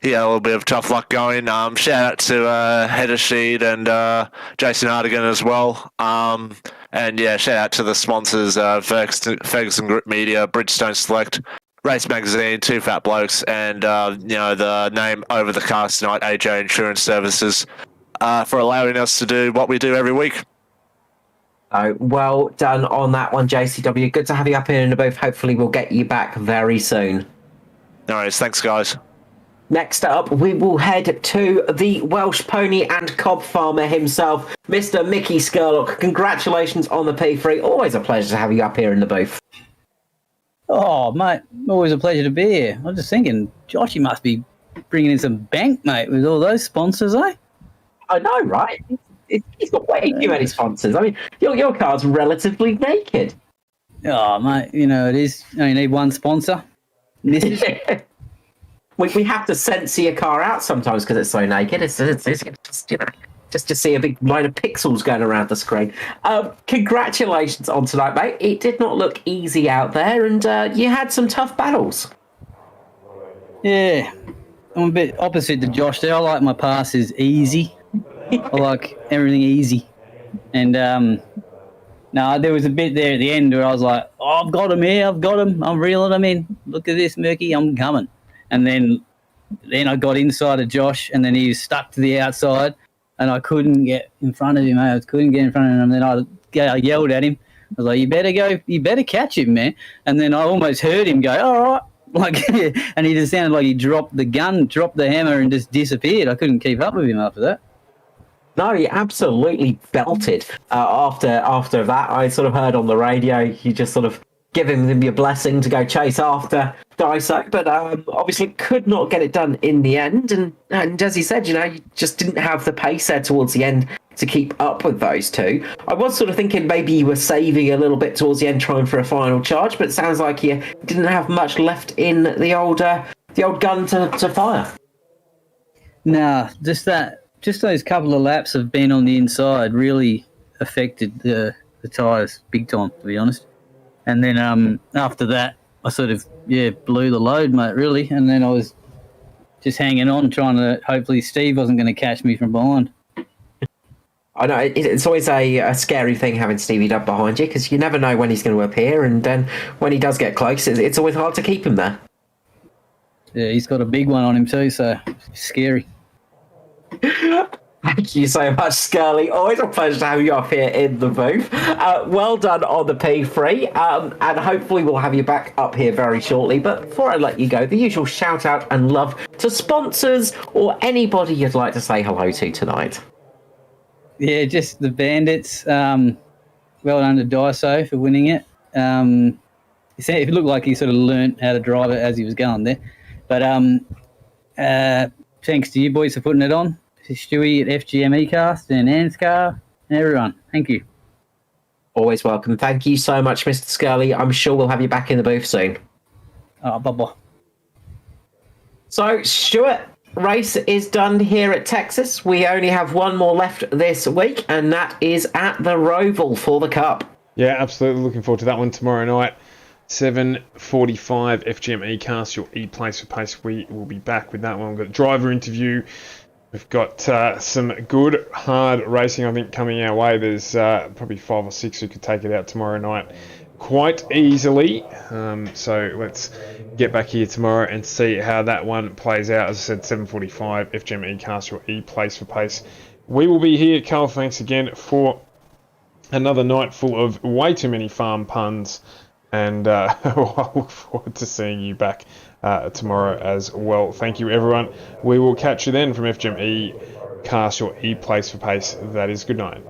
he had a little bit of tough luck going. Shout out to Header Sheed and Jason Ardigan as well. And yeah, shout out to the sponsors, Ferguson Group Media, Bridgestone Select, Race Magazine, Two Fat Blokes, and the name over the cast tonight, AJ Insurance Services, for allowing us to do what we do every week. Well done on that one, JCW. Good to have you up here in the booth. Hopefully we'll get you back very soon. No worries. Thanks, guys. Next up, we will head to the Welsh pony and cob farmer himself, Mr. Mickey Skurlock. Congratulations on the P3. Always a pleasure to have you up here in the booth. Oh, mate, always a pleasure to be here. I was just thinking, Joshy must be bringing in some bank, mate, with all those sponsors, eh? I know, right? He's got way too many sponsors. I mean, your car's relatively naked. Oh, mate, it is. You need one sponsor. Mrs. we have to censor your car out sometimes because it's so naked. It's just to see a big line of pixels going around the screen. Congratulations on tonight, mate. It did not look easy out there, and you had some tough battles. Yeah, I'm a bit opposite to Josh there. I like my passes easy. I like everything easy. And there was a bit there at the end where I was like, oh, I've got him here, I've got him, I'm reeling him in. Look at this, Murky, I'm coming. And then then I got inside of Josh, and then he was stuck to the outside, and I couldn't get in front of him. I couldn't get in front of him. And then I yelled at him. I was like, you better catch him, man. And then I almost heard him go, all right. Like, and he just sounded like he dropped the gun, dropped the hammer, and just disappeared. I couldn't keep up with him after that. No, he absolutely belted after that. I sort of heard on the radio, you just sort of giving him your blessing to go chase after Daiso, but obviously could not get it done in the end. And as he said, you just didn't have the pace there towards the end to keep up with those two. I was sort of thinking maybe you were saving a little bit towards the end, trying for a final charge, but it sounds like you didn't have much left in the old gun to fire. Nah, just those couple of laps of being on the inside really affected the tyres big time, to be honest. And then after that, I sort of, blew the load, mate, really. And then I was just hanging on, trying to, hopefully Steve wasn't going to catch me from behind. I know, it's always a scary thing having Stevie Dub behind you, because you never know when he's going to appear, and then when he does get close, it's always hard to keep him there. Yeah, he's got a big one on him too, so it's scary. Thank you so much, Scully. Always a pleasure to have you up here in the booth. Well done on the P3, and hopefully we'll have you back up here very shortly. But before I let you go, the usual shout out and love to sponsors or anybody you'd like to say hello to tonight. Yeah, just the Bandits. Well done to Daiso for winning it. It looked like he sort of learnt how to drive it as he was going there. But thanks to you boys for putting it on. Stewie at FGM Ecast and ANZCAR and everyone. Thank you. Always welcome. Thank you so much, Mr. Scully. I'm sure we'll have you back in the booth soon. Bye-bye. So, Stuart, race is done here at Texas. We only have one more left this week, and that is at the Roval for the Cup. Yeah, absolutely. Looking forward to that one tomorrow night. 7:45 FGM Ecast, your E-Place for Pace. We will be back with that one. We've got a driver interview. We've got some good, hard racing, I think, coming our way. There's probably 5 or 6 who could take it out tomorrow night quite easily. So let's get back here tomorrow and see how that one plays out. As I said, 7:45 FGM Ecast, your E-Place for Pace. We will be here, Carl, thanks again, for another night full of way too many farm puns. And I look forward to seeing you back tomorrow as well. Thank you, everyone. We will catch you then from FGM Ecast, your E-Place for Pace. That is good night.